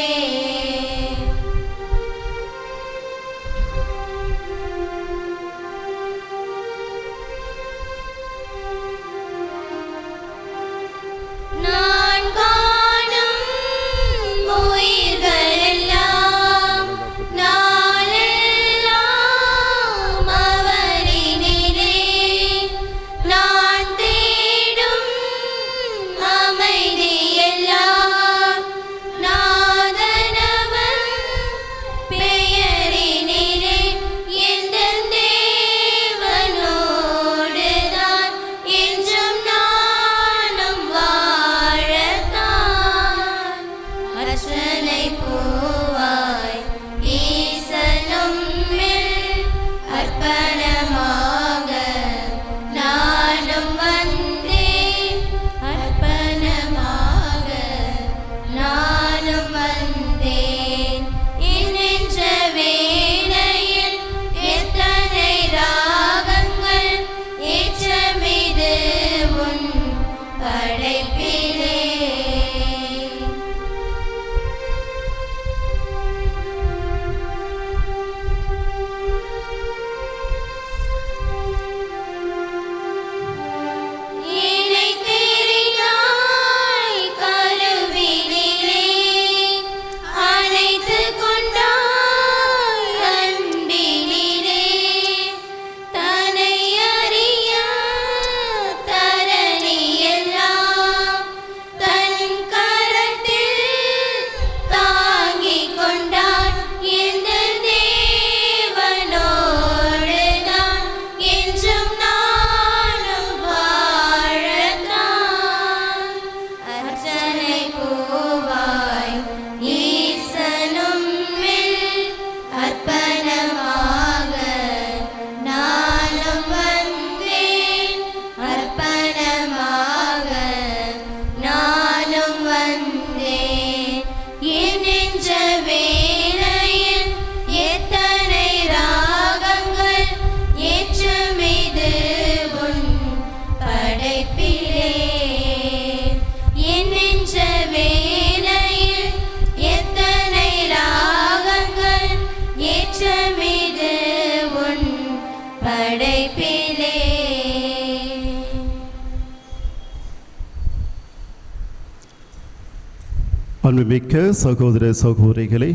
அன்புமிக்க சகோதர சகோதரிகளே,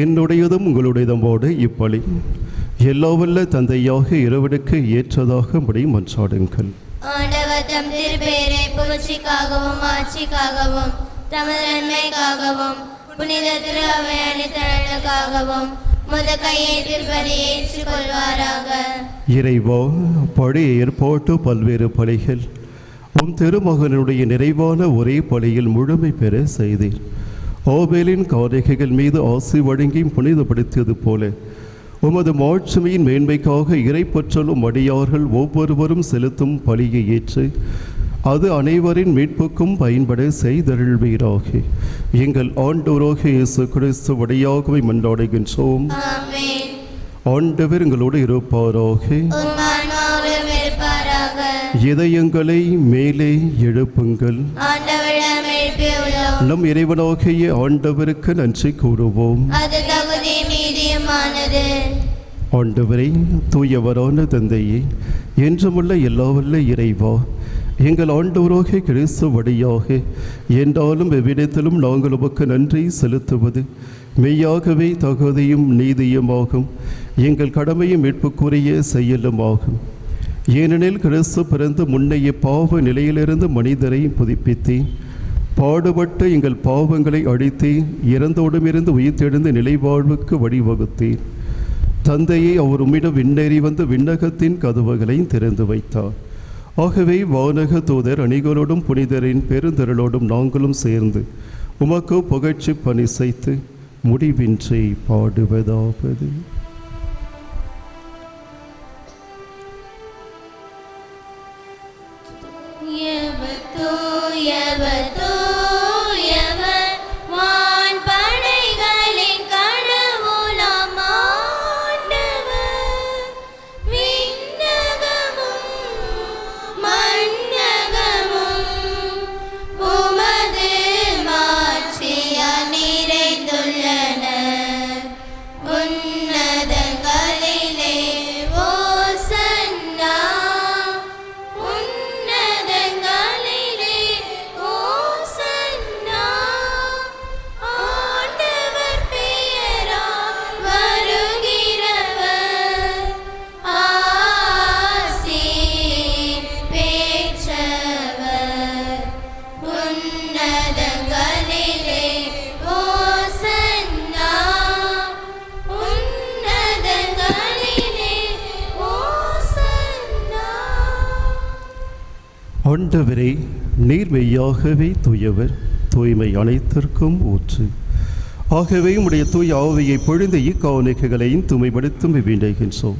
என்னுடையதும் உங்களுடையதோடு இப்பலி எல்லாம் வல்ல தந்தையாக இறைவனுக்கு ஏற்றதாக முடி மன்றாடுங்கள். ஆண்டவர் தம் திருப்பெயரை புகழ்ச்சிக்காகவும் ஆட்சிக்காகவும் தமது நன்மைக்காகவும் புனித திரு அவை அணித்தலுக்காகவும் முத கையை திருப்பலி ஏற்றுக்கொள்வாராக. இறைவா, பழைய ஏற்பாட்டு பல்வேறு பலிகள் உம் திருமகனுடைய நிறைவான ஒரே பலியில் முழுமை பெற செய்தீர். ஆபேலின் காணிக்கைகள் மீது ஆசி வழங்கி புனிதப்படுத்தியது போல உமது மாட்சிமையின் மேன்மைக்காக இறைப்பற்றலும் அடியார்கள் ஒவ்வொருவரும் செலுத்தும் பலியை ஏற்று அது அனைவரின் மீட்புக்கும் பயன்பட செய்தருள்வீராக. எங்கள் ஆண்டவராக இயேசு கிறிஸ்து வழியாகவே மன்றாடுகின்றோம். ஆமென். ஆண்டவர் எங்களோடு இருப்பாராக. உம் ஆன்மாவோடும் இருப்பாராக. இதயங்களை மேலே எழுப்புங்கள். ஆண்டவரிடம் எழுப்பியுள்ளோம். நம் இறைவனாகிய ஆண்டவருக்கு நன்றி கூறுவோம். அது தகுதி நீதியுமானது. ஆண்டவரே, தூயவரான தந்தையே, என்றுமுள்ள எல்லா வல்ல இறைவா, எங்கள் ஆண்டவராகிய கிறிஸ்து வழியாக என்றாலும் எவ்விடத்திலும் நாங்கள் உமக்கு நன்றி செலுத்துவது மெய்யாகவே தகுதியும் நீதியுமாகும். எங்கள் கடமையும் மீட்புக்குரிய செயலுமாகும். ஏனெனில் கிறிஸ்து பிறந்து முன்னைய பாவ நிலையிலிருந்து மனிதரை புதுப்பித்தேன். பாடுபட்டு எங்கள் பாவங்களை அழித்தே இறந்தோடுமிருந்து உயிர்த்தெழுந்த நிலைவாழ்வுக்கு வழிவகுத்தேன். தந்தையை அவர் உம்மிடம் விண்ணேறி வந்து விண்ணகத்தின் கதவுகளை திறந்து வைத்தார். ஆகவே வானக தூதர் அணிகளோடும் புனிதரின் பெருந்திரளோடும் நாங்களும் சேர்ந்து உமக்கு புகழ்ச்சி பணி செய்து முடிவின்றி பாடுவதாவது. தூயவர் தூயவர் வான் படைகளின் கடவுளாம் ஆண்டவர். விண்ணகமும் மண்ணகமும் உமது மாட்சியால் நிறைந்துள்ளன. உன்னதங்களிலே ஓசன்னா. உன்னதங்களிலே ஓசன்னா. ஆண்டவர் பெயரால் வருகிறவர் ஆசி பெற்றவர். உன்னதங்களிலே ஓசன்னா. உன்னதங்களிலே ஓசன்னா. ஆண்டவரே, நீர் மெய்யாகவே தூயவர், தூய்மை அனைத்திற்கும் ஊற்று. ஆகவே உம்முடைய தூய ஆவியை பொழிந்த இக்காணிக்கைகளையும் தூய்மைப்படுத்தும் வேண்டுகின்றோம்.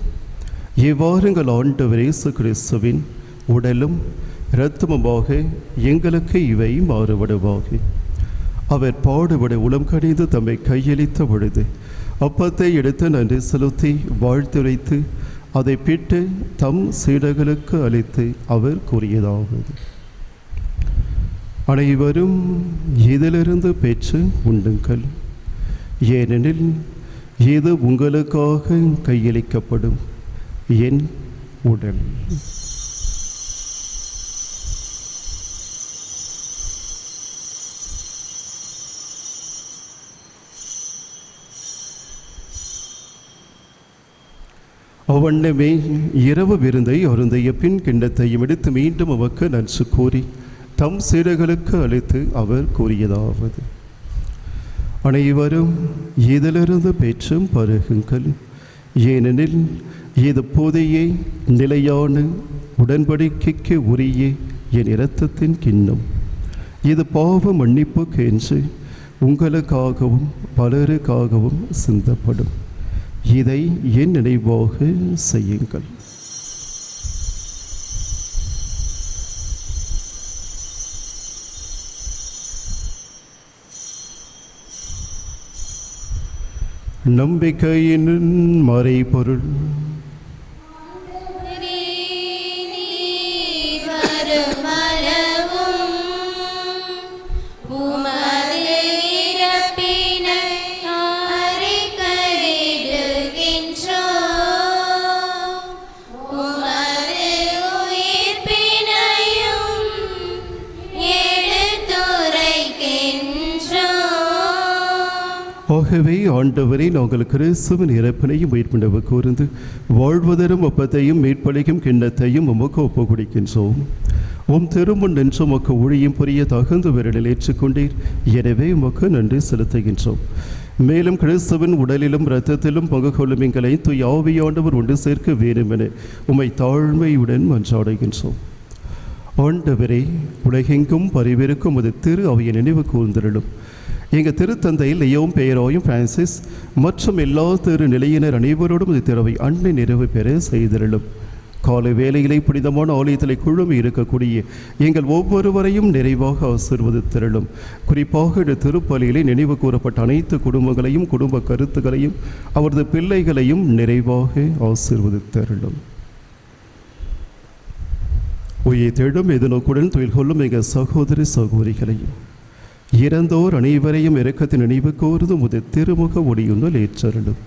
இவ்வாறு எங்கள் ஆண்டவர் இயேசு கிறிஸ்துவின் உடலும் இரத்தமுமாக எங்களுக்கு இவை மாறுபடுவாக. அவர் பாடுபட உளம் கடிந்து தம்மை கையளித்த பொழுது அப்பத்தை எடுத்து நன்றி செலுத்தி வாழ்த்துரைத்து அதை பிட்டு தம் சீடர்களுக்கு அளித்து அவர் கூறியதாவது: அனைவரும் இதிலிருந்து பெற்று உண்ணுங்கள், ஏனெனில் இது உங்களுக்காக கையளிக்கப்படும் என் உடல். அவ்வண்ணமே இரவு விருந்தை அருந்திய பின் கிண்ணத்தையும் எடுத்து மீண்டும் அவருக்கு நன்றி கூறி தம் சீடர்களுக்கு அளித்து அவர் கூறியதாவது: அனைவரும் இதிலிருந்து பெற்றும் பருகுங்கள், ஏனெனில் இது புதிய நிலையான உடன்படிக்கைக்கு உரிய என் இரத்தத்தின் கிண்ணம். இது பாவ மன்னிப்புக்கு என்று உங்களுக்காகவும் பலருக்காகவும் சிந்தப்படும். இதை என் நினைவாக செய்யுங்கள். நம்பிக்கையின் மறைபொருள். எடுத்துரைக்கின்றோம். ஆகவே ஆண்டவரை நாங்கள் கிறிஸ்துவின் இறப்பினையும் உயிர்ப்பினவு கூர்ந்து வாழ்வதரும் ஒப்பத்தையும் மீட்பளிக்கும் கிண்ணத்தையும் உமக்கு ஒப்பு கொடுக்கின்றோம். திருமுன் நின்று உமக்கு ஊழியம் புரிய தகுந்த விரலில் ஏற்றுக்கொண்டீர். எனவே உமக்கு நன்றி செலுத்துகின்றோம். மேலும் கிறிஸ்துவின் உடலிலும் இரத்தத்திலும் பங்கு கொள்ளும் எங்களை தூய் ஆவியானவர் ஒன்று சேர்க்க வேண்டுமென உம்மை தாழ்மையுடன் மன்றாடுகின்றோம். ஆண்டவரே, உலகெங்கும் பரிவிருக்கும் உமது திரு அவையை நினைவு கூர்ந்திருளும். எங்கள் திருத்தந்தை லியோம் பேராயும் பிரான்சிஸ் மற்றும் எல்லா திரு நிலையினர் அனைவரோடும் இது திறவை அன்னை நிறைவு பெற செய்திருளும். காலை வேளையிலே புனிதமான ஆலயத்திலே குழுமி இருக்கக்கூடிய எங்கள் ஒவ்வொருவரையும் நிறைவாக ஆசீர்வதித்திருளும். குறிப்பாக இந்த திருப்பலியிலே நினைவு கூறப்பட்ட அனைத்து குடும்பங்களையும் குடும்ப கருத்துக்களையும் அவரது பிள்ளைகளையும் நிறைவாக ஆசீர்வதித்திருளும். உயிர் தேடும் எதிர்நோக்குடன் தொழில் கொள்ளும் எங்கள் சகோதரி சகோதரிகளையும் இறந்தோர் அனைவரையும் இரக்கத்தின் நினைவு கூர்ந்து முது திருமுக ஒளியுங்கள் ஏற்றருளும்.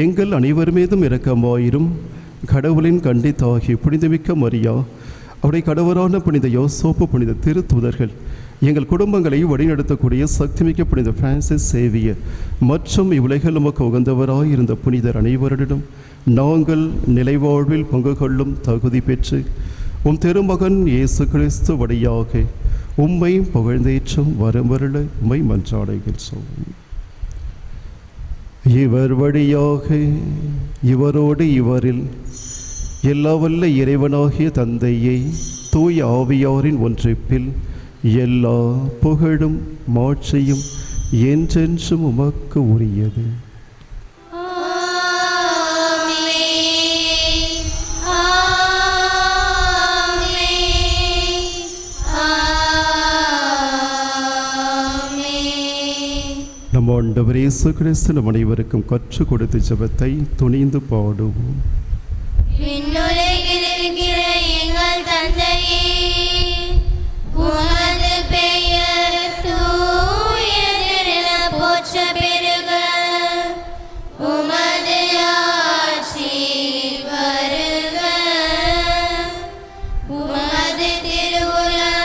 எங்கள் அனைவர் மீதும் இரக்கமாயிரும். கடவுளின் கண்டித்தாகிய புனிதமிக்க மரியா, அவருடைய கடவுளான புனித யோசோப்பு, புனித திருத்தூதர்கள், எங்கள் குடும்பங்களை வழிநடத்தக்கூடிய சக்திமிக்க புனித பிரான்சிஸ் சேவியர் மற்றும் இவ்வுலகில் நமக்கு உகந்தவராயிருந்த புனிதர் அனைவரிடம் நாங்கள் நிலைவாழ்வில் பங்கு கொள்ளும் தகுதி பெற்று திருமகன் இயேசு கிறிஸ்து வழியாக உம்மை புகழ்ந்தேற்றும் வரமருள உம்மை மன்றாடுகின்றோம். இவர் வழியாக இவரோடு இவரில் எல்லா வல்ல இறைவனாகிய தந்தையை தூய ஆவியாரின் ஒன்றிப்பில் எல்லா புகழும் மாட்சியும் என்றென்றும் உமக்கு உரியது. நம் ஆண்டவர் இயேசு கிறிஸ்து நம் அனைவருக்கும் கற்றுக் கொடுத்த ஜெபத்தை துணிந்து பாடுவோம். விண்ணுலகில் இருக்கிற எங்கள் தந்தையே, உமது பெயர் தூயதென போற்ற பெறுக. உமது ஆட்சி வருக. உமது திருவுளம்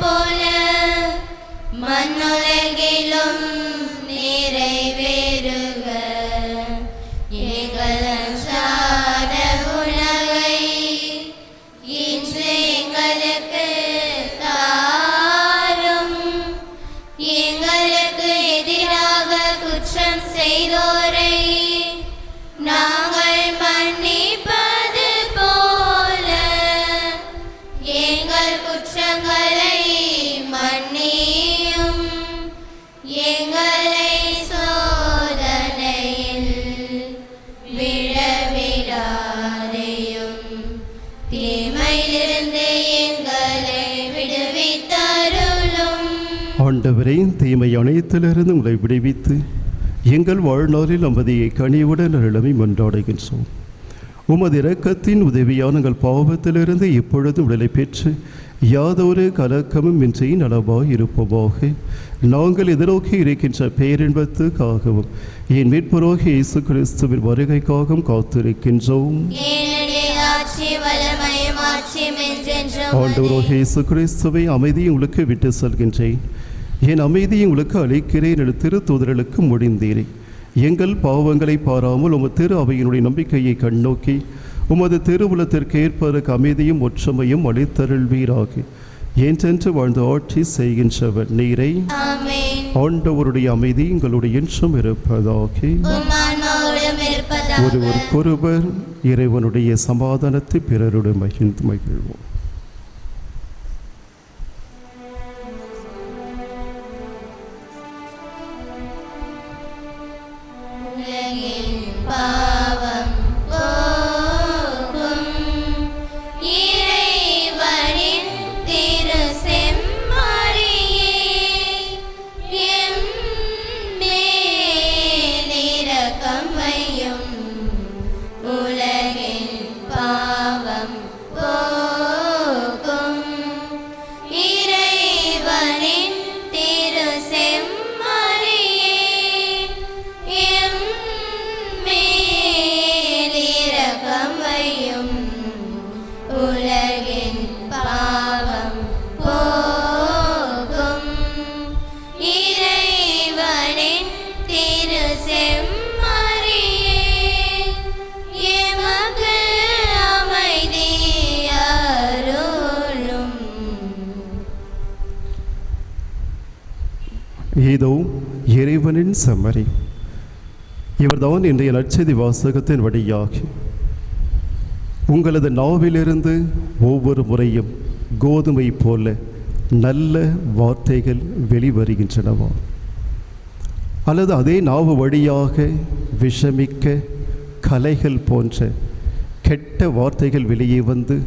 போல மண்ணுலகிலும் நிறைவேறுக. எங்கள் அன்றாட உணவை இன்று எங்களுக்கு தாரும். எங்களுக்கு எதிராக குற்றம் செய்தோரை நாங்கள் மன்னிப்பது போல எங்கள் குற்றங்களை மன்னியும். எங்களை சோதனையில் விழவிடாதேயும், தீமையிலிருந்து எங்களை விடுவித்தருளும். ஆண்டவரே, தீமை அனைத்திலிருந்து உங்களை விடுவித்து எங்கள் வாழ்நாளில் அமைதியை கனிவுடன் அருளமை மன்றாடுகின்றோம். உமது இரக்கத்தின் உதவியான எங்கள் பாவத்திலிருந்து இப்பொழுதும் விடுதலை பெற்று யாதொரு கலக்கமும் இன்றி நலமாய் இருப்போமாக. நாங்கள் எதிர்நோக்கி இருக்கின்ற பேரின்பத்துக்காகவும் என் மீட்பராகிய இயேசு கிறிஸ்துவின் வருகைக்காகவும் காத்திருக்கின்றோம். ஆண்டவராகிய இயேசு கிறிஸ்துவை அமைதியை உங்களுக்கு விட்டு செல்கின்றேன், என் அமைதியை உங்களுக்கு அளிக்கிறேன் என திருத்தூதர்களுக்கு முடிந்தீரே. எங்கள் பாவங்களை பாராமல் உமது திரு அவையினுடைய நம்பிக்கையை கண்ணோக்கி உமது திருவுலத்திற்கு ஏற்பதற்கு அமைதியும் ஒற்றுமையும் அளித்தருள்வீராக. என்றென்று வாழ்ந்து ஆட்சி செய்கின்றவர் நீரை. ஆண்டவருடைய அமைதி எங்களுடைய என்றும் இருப்பதாக. ஒருவருக்கொருவர் இறைவனுடைய சமாதானத்தை பிறருடன் மகிழ்ந்து மகிழ்வோம். உலகின் பாவம் இதோ இறைவனின் செம்மறி. இவர்தான் இன்றைய நற்செய்தி வாசகத்தின் வழியாக உங்களது நாவிலிருந்து ஒவ்வொரு முறையும் கோதுமை போல நல்ல வார்த்தைகள் வெளிவருகின்றனவா, அல்லது அதே நாவு வழியாக விஷமிக்க கலைகள் போன்ற கெட்ட வார்த்தைகள் வெளியே வந்து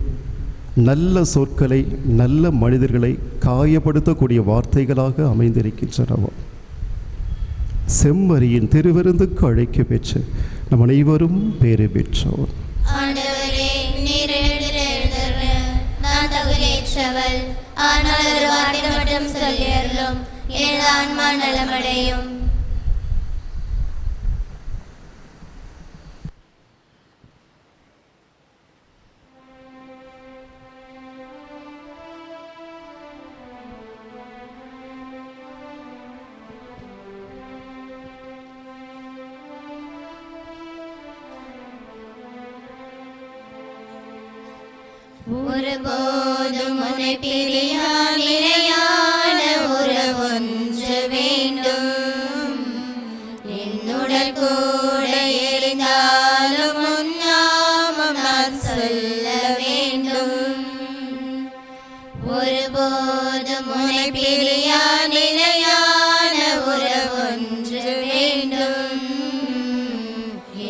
நல்ல சொற்களை, நல்ல மனிதர்களை காயப்படுத்தக்கூடிய வார்த்தைகளாக அமைந்திருக்கின்றனவா? செம்மறியின் திருவிருந்துக்கு அழைக்க பெற்று நம் அனைவரும் பேறு பெற்றோர். ஆண்டவரே, நீர் நான் தகுதியற்றவள், ஆனால் ஒரு வார்த்தை மட்டும் சொல்லியருளும், எனது ஆன்மா நலமடையும். ஒருபோதும் உன்னை பிரியா நிலையான உறவொன்று வேண்டும். என்னுடல் கூட எரிந்தாலும் உன் நாமம் நான் சொல்ல வேண்டும். ஒருபோதும் உன்னை பிரியா நிலையான உறவொன்று வேண்டும்.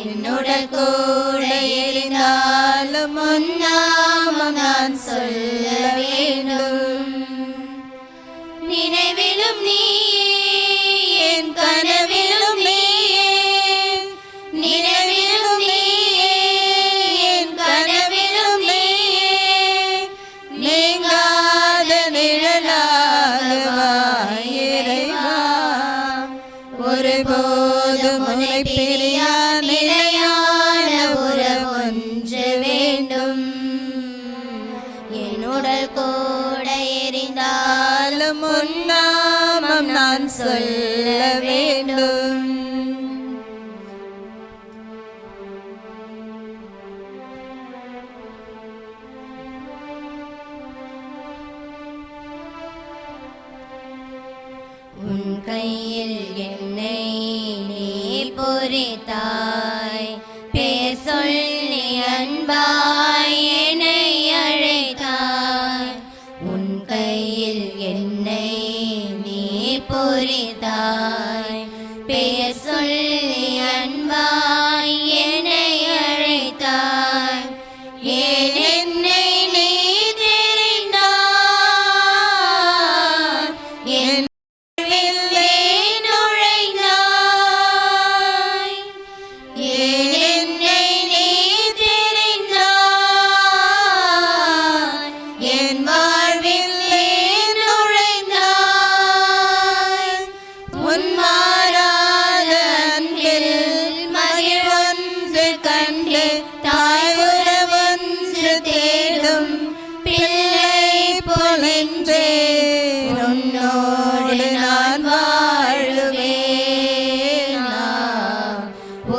என்னுடல் கூட எரிந்தாலும் உன் நாமம் நான் சொல்ல வேண்டும். நினைவிலும் நீயே, என் கனவிலும் நீயே, நினைவிலும் நீயே, என் கனவிலும் நீயே, நீங்காத நிழலாக வா இறைவா. ஒருபோதும் உன்னை பிரியா நிலையான உறவொன்று வேண்டும். என்னுடல் கூட எரிந்தாலும் உன் நாமம் நான் சொல்ல வேண்டும். உன் கையில் என்னை நீ பொறித்தாய், பேர் சொல்லி அன்பாய் என்னை அழைத்தாய். உன் கையில் என்னை நீ பொறித்தாய், பேர் சொல்லி அன்பாய் என்னை அழைத்தாய். ஏன் என்னை நீ தெரிந்தாய், என் வாழ்விலே நுழைந்தாய். ஏன் என்னை நீ தெரிந்தாய், என் வாழ்விலே நுழைந்தாய். உன் மாறாத அன்பில் மகிழ்வொன்று கண்டு தாய் உறவொன்று தேடும் பிள்ளை பொழின்றே உன்னோடு நான் வாழுவேன்.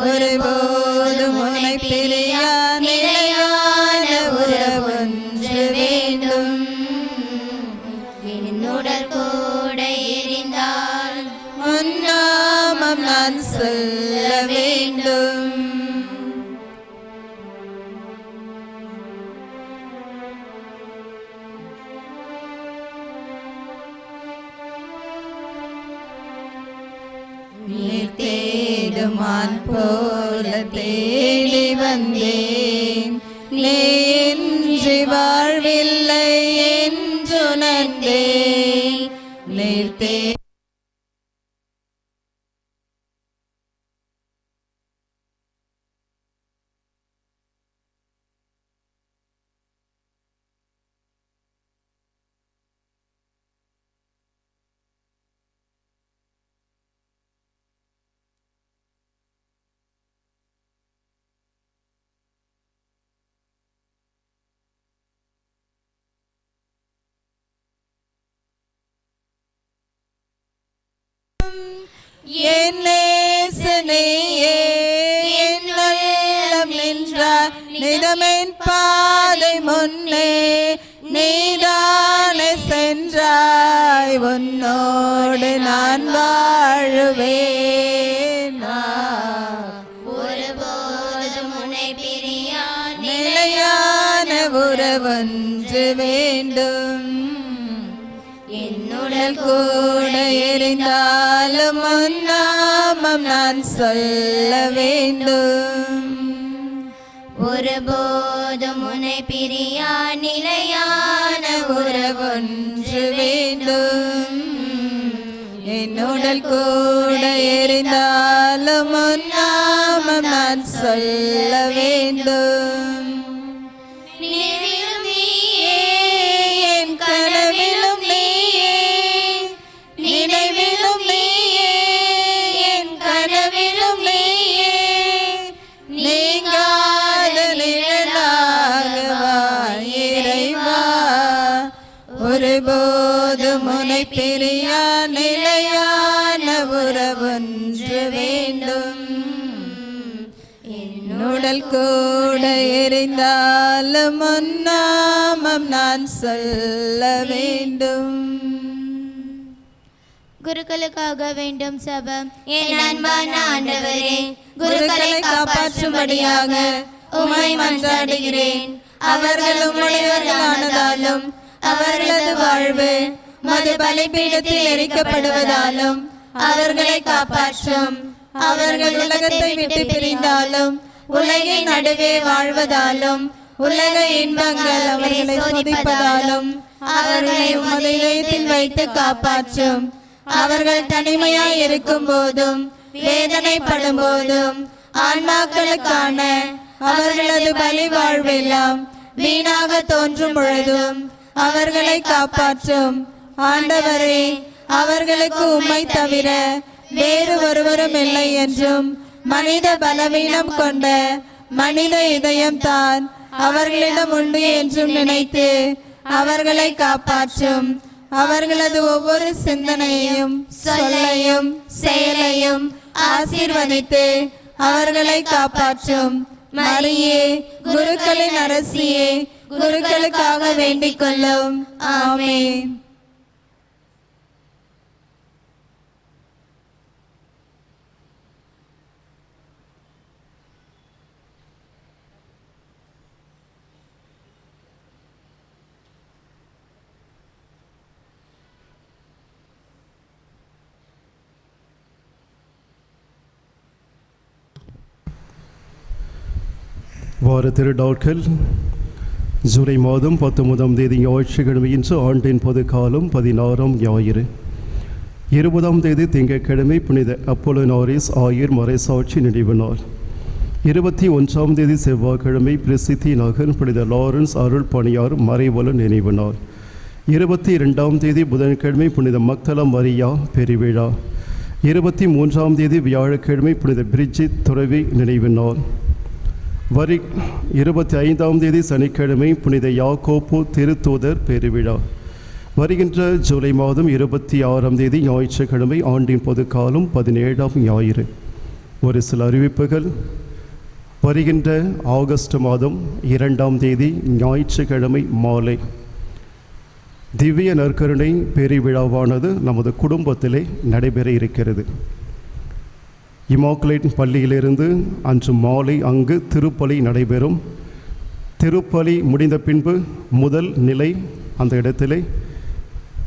ஒருபோதும் உன்னை பிரியா நிலையான உறவொன்று வேண்டும். என்னுடல் கூட எரிந்தால் உன் நாமம் நான் சொல்ல வேண்டும். நீர் தேடும் மான் போல தேடி வந்தேன், நீ இன்றி வாழ்வில்லை என்றுணர்ந்தேன். நீர் என் நேசனையே என் உள்ளம் நின்றார், நிதமென் பாதை முன்னே நீதானே சென்றாய். உன்னோடு நான் வாழுவேன். ஒருபோதும் உன்னை பிரியா நிலையான உறவொன்று வேண்டும். என்னுடன் கூட இருந்தாலும் உன் நாமம் நான் சொல்ல வேண்டும். ஒருபோதும் உன்னை பிரியா நிலையான உறவொன்று வேண்டும். என்னுடன் கூட இருந்தாலும் உன் நாமம் நான் சொல்ல வேண்டும். நினைவிலும் நீயே, என் கனவிலும் நீயே, நினைவிலும் நீயே, என் கனவிலும் நீயே, நீங்காத நிழலாக வா இறைவா. ஒருபோதும் உன்னை பிரியா நிலையான உறவொன்று வேண்டும். என்னுடன் கூட இருந்தாலும் உன் நாமம் நான் சொல்ல வேண்டும். குருக்களுக்காக வேண்டும் சபம். என் அன்பான ஆண்டவரே, குருக்களை காப்பாற்றும்படியாக உம்மை மன்றாடுகிறேன். அவர்கள் உம்முடையவர்களானதாலும் அவர்களது வாழ்வு மது பலிபீடத்தில் எரிக்கப்படுவதாலும் அவர்களை காப்பாற்றும். அவர்கள் உலகத்தை விட்டு பிரிந்தாலும் உலகின் நடுவே வாழ்வதாலும் உலக இன்பங்கள் அவர்களை சோதிப்பதாலும் அவர்களை உமது இதயத்தில் வைத்து காப்பாற்றும். அவர்கள் தனிமையாய் இருக்கும் போதும் வேதனைப்படும் போதும் ஆன்மாக்களுக்கான அவர்களது பலி வாழ்வெல்லாம் வீணாக தோன்றும் பொழுதும் அவர்களை காப்பாற்றும். ஆண்டவரே, அவர்களுக்கு உம்மை தவிர வேறு ஒருவரும் இல்லை என்றும் மனித பலவீனம் கொண்ட மனித இதயம் தான் அவர்களிடம் உண்டு என்றும் நினைத்து அவர்களை காப்பாற்றும். அவர்களது ஒவ்வொரு சிந்தனையையும் சொல்லையும் செயலையும் ஆசீர்வதித்து அவர்களை காப்பாற்றும். மரியே, குருக்களின் அரசியே, குருக்களுக்காக வேண்டிக் கொள்ளும். ஆமென். வார திருநாட்கள் ஜூலை மாதம் 19ஆம் தேதி ஞாயிற்றுக்கிழமை இன்று ஆண்டின் பொது காலம் 16ஆம் ஞாயிறு. 20ஆம் தேதி திங்கட்கிழமை புனித அப்போலோனாரிஸ் ஆயர் மறைசாட்சி நினைவு நாள். 21ஆம் தேதி செவ்வாய்க்கிழமை பிரசித்தி நகர் புனித லாரன்ஸ் அருள் பணியார் மறைவல நினைவு நாள். 22ஆம் தேதி புதன்கிழமை புனித மக்தலா மரியா பெருவிழா. 23ஆம் தேதி வியாழக்கிழமை புனித பிரிஜித் துறவி நினைவு நாள். 25ஆம் தேதி சனிக்கிழமை புனித யாக்கோப்பு திருத்தூதர் பெருவிழா. வருகின்ற ஜூலை மாதம் 26ஆம் தேதி ஞாயிற்றுக்கிழமை ஆண்டின் பொதுக்காலம் 17ஆம் ஞாயிறு. ஒரு சில அறிவிப்புகள். வருகின்ற ஆகஸ்ட் மாதம் 2ஆம் தேதி ஞாயிற்றுக்கிழமை மாலை திவ்ய நற்கருணை பெருவிழாவானது நமது குடும்பத்திலே நடைபெற இருக்கிறது. இமாக்குலேட் பள்ளியிலிருந்து அன்று மாலை அங்கு திருப்பலி நடைபெறும். திருப்பலி முடிந்த பின்பு முதல் நிலை அந்த இடத்திலே,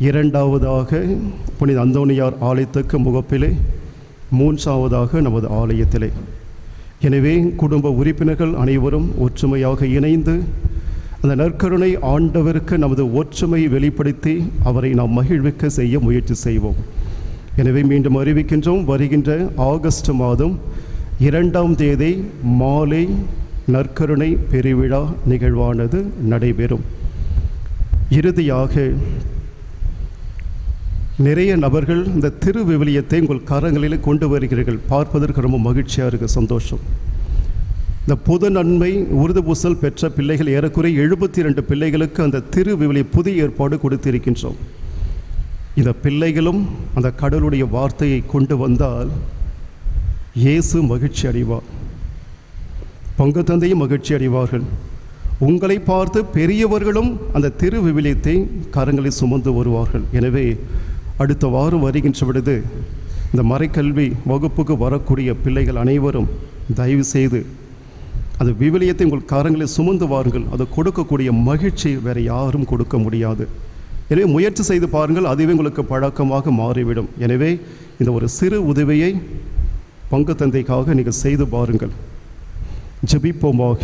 இரண்டாவதாக புனித அந்தோனியார் ஆலயத்துக்கு முகப்பிலே, மூன்றாவதாக நமது ஆலயத்திலே. எனவே குடும்ப உறுப்பினர்கள் அனைவரும் ஒற்றுமையாக இணைந்து அந்த நற்கருணை ஆண்டவருக்கு நமது ஒற்றுமையை வெளிப்படுத்தி அவரை நாம் மகிழ்விக்க செய்ய முயற்சி செய்வோம். எனவே மீண்டும் அறிவிக்கின்றோம், வருகின்ற ஆகஸ்ட் மாதம் 2ஆம் தேதி மாலை நற்கருணை பெருவிழா நிகழ்வானது நடைபெறும். இறுதியாக நிறைய நபர்கள் இந்த திருவிவிலியத்தை உங்கள் கரங்களில் கொண்டு வருகிறீர்கள். பார்ப்பதற்கு ரொம்ப மகிழ்ச்சியாக இருக்குது, சந்தோஷம். இந்த பொது நன்மை உருது பூசல் பெற்ற பிள்ளைகள் ஏறக்குறைய 72 பிள்ளைகளுக்கு அந்த திருவிவிலிய புதிய ஏற்பாடு கொடுத்திருக்கின்றோம். இந்த பிள்ளைகளும் அந்த கடவுளுடைய வார்த்தையை கொண்டு வந்தால் இயேசு மகிழ்ச்சி அடைவார், பங்கு தந்தையும் மகிழ்ச்சி அடைவார்கள். உங்களை பார்த்து பெரியவர்களும் அந்த திருவிவிலியத்தை கரங்களில் சுமந்து வருவார்கள். எனவே அடுத்த வாரம் வருகின்ற பொழுது இந்த மறைக்கல்வி வகுப்புக்கு வரக்கூடிய பிள்ளைகள் அனைவரும் தயவு செய்து அந்த விவிலியத்தை உங்கள் கரங்களை சுமந்து வாருங்கள். அது கொடுக்கக்கூடிய மகிழ்ச்சி வேறு யாரும் கொடுக்க முடியாது. எனவே முயற்சி செய்து பாருங்கள், அதுவே உங்களுக்கு பழக்கமாக மாறிவிடும். எனவே இந்த ஒரு சிறு உதவியை பங்கு தந்தைக்காக நீங்கள் செய்து பாருங்கள். ஜெபிப்போமாக.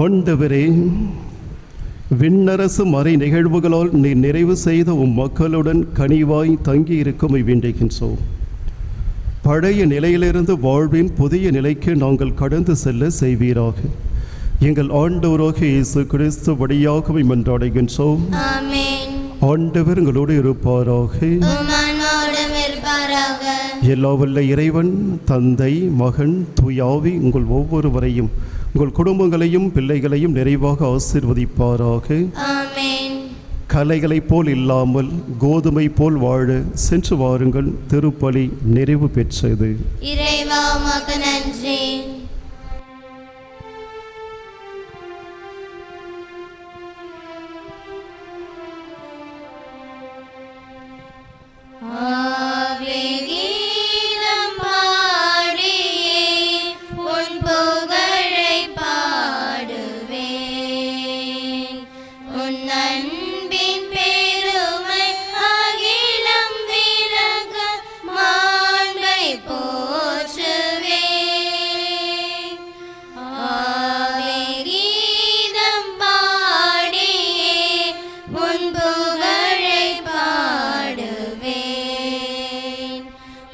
ஆண்டவரே, விண்ணரசு மறை நிகழ்வுகளால் நீர் நிறைவு செய்த உம் மக்களுடன் கனிவாய் தங்கி இருக்குமை வேண்டுகின்றோம். பழைய நிலையிலிருந்து வாழ்வின் புதிய நிலைக்கு நாங்கள் கடந்து செல்ல செய்வீராக. எங்கள் ஆண்டவராக இயேசு கிறிஸ்து வழியாகவே மன்றாடுகின்றோம். ஆமென். ஆண்டவர் எங்களோடு இருப்பாராக. உம் ஆன்மாவோடும் இருப்பாராக. எல்லா வல்ல இறைவன் தந்தை, மகன், தூய ஆவி உங்கள் ஒவ்வொருவரையும் உங்கள் குடும்பங்களையும் பிள்ளைகளையும் நிறைவாக ஆசீர்வதிப்பாராக. ஆமென். கலைகளைப் போல் இல்லாமல் கோதுமை போல் வாழ சென்று வாருங்கள். திருப்பலி நிறைவு பெற்றது. இறைவா உமக்கு நன்றி. ஆவே கீதம் பாடியே உன் புகழை பாடுவேன். உன் அன்பின் பெருமை அகிலம் விளங்க மாண்பை போற்றுவேன். ஆவே கீதம் பாடியே உன் புகழை பாடுவேன்.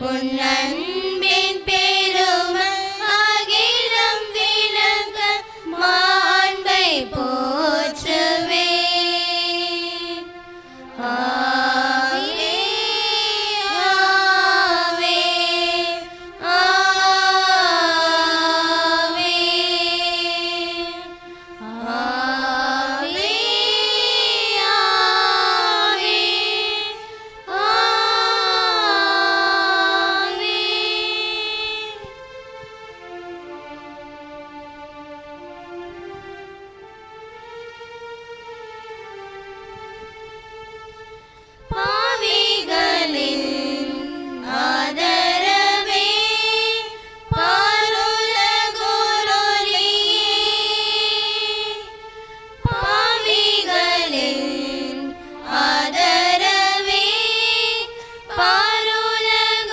உன் அன்பின் பெருமை அகிலம் விளங்க மாண்பை போற்றுவேன். ஆவே ஆவே ஆவே ஆவே பாவிகளின் ஆதரவே பாருலகொருளியே. பாவிகளின் ஆதரவே பாருலகொருளியே.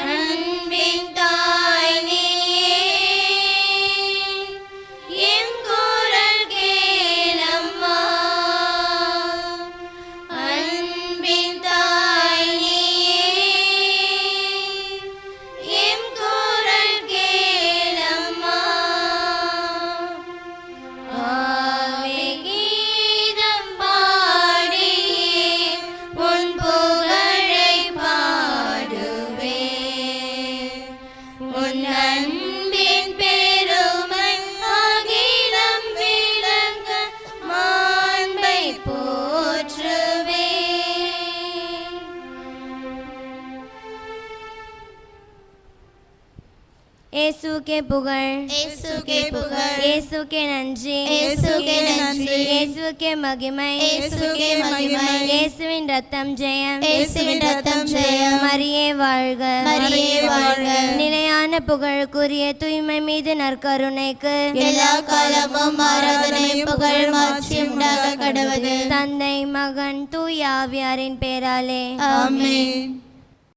அன்பின் தாய் நீயே, எம் குரல் கேளம்மா. அன்பின் தாய் நீயே, எம் குரல் கேளம்மா. ஆவே கீதம் பாடியே உன் புகழை பாடுவேன். உன் அன்பின் பெருமை அகிலம் விளங்க மாண்பை போற்றுவேன். இயேசுக்கே புகழ், இயேசுக்கே புகழ், இயேசுக்கே நன்றி, இயேசுக்கே நன்றி, இயேசுக்கே மகிமை, இயேசுக்கே மகிமை, இயேசுவின் ரத்தம் ஜெயம், இயேசுவின் ரத்தம் ஜெயம், மரியே வாழ்க, மரியே வாழ்க. நிலையான புகழுக்குரிய தூய்மை மீது நற்கருணைக்கு எல்லா காலமும் ஆராதனை புகழ் மாட்சி உண்டாக கடவது. தந்தை, மகன், தூய ஆவியாரின் பேராலே ஆமென்.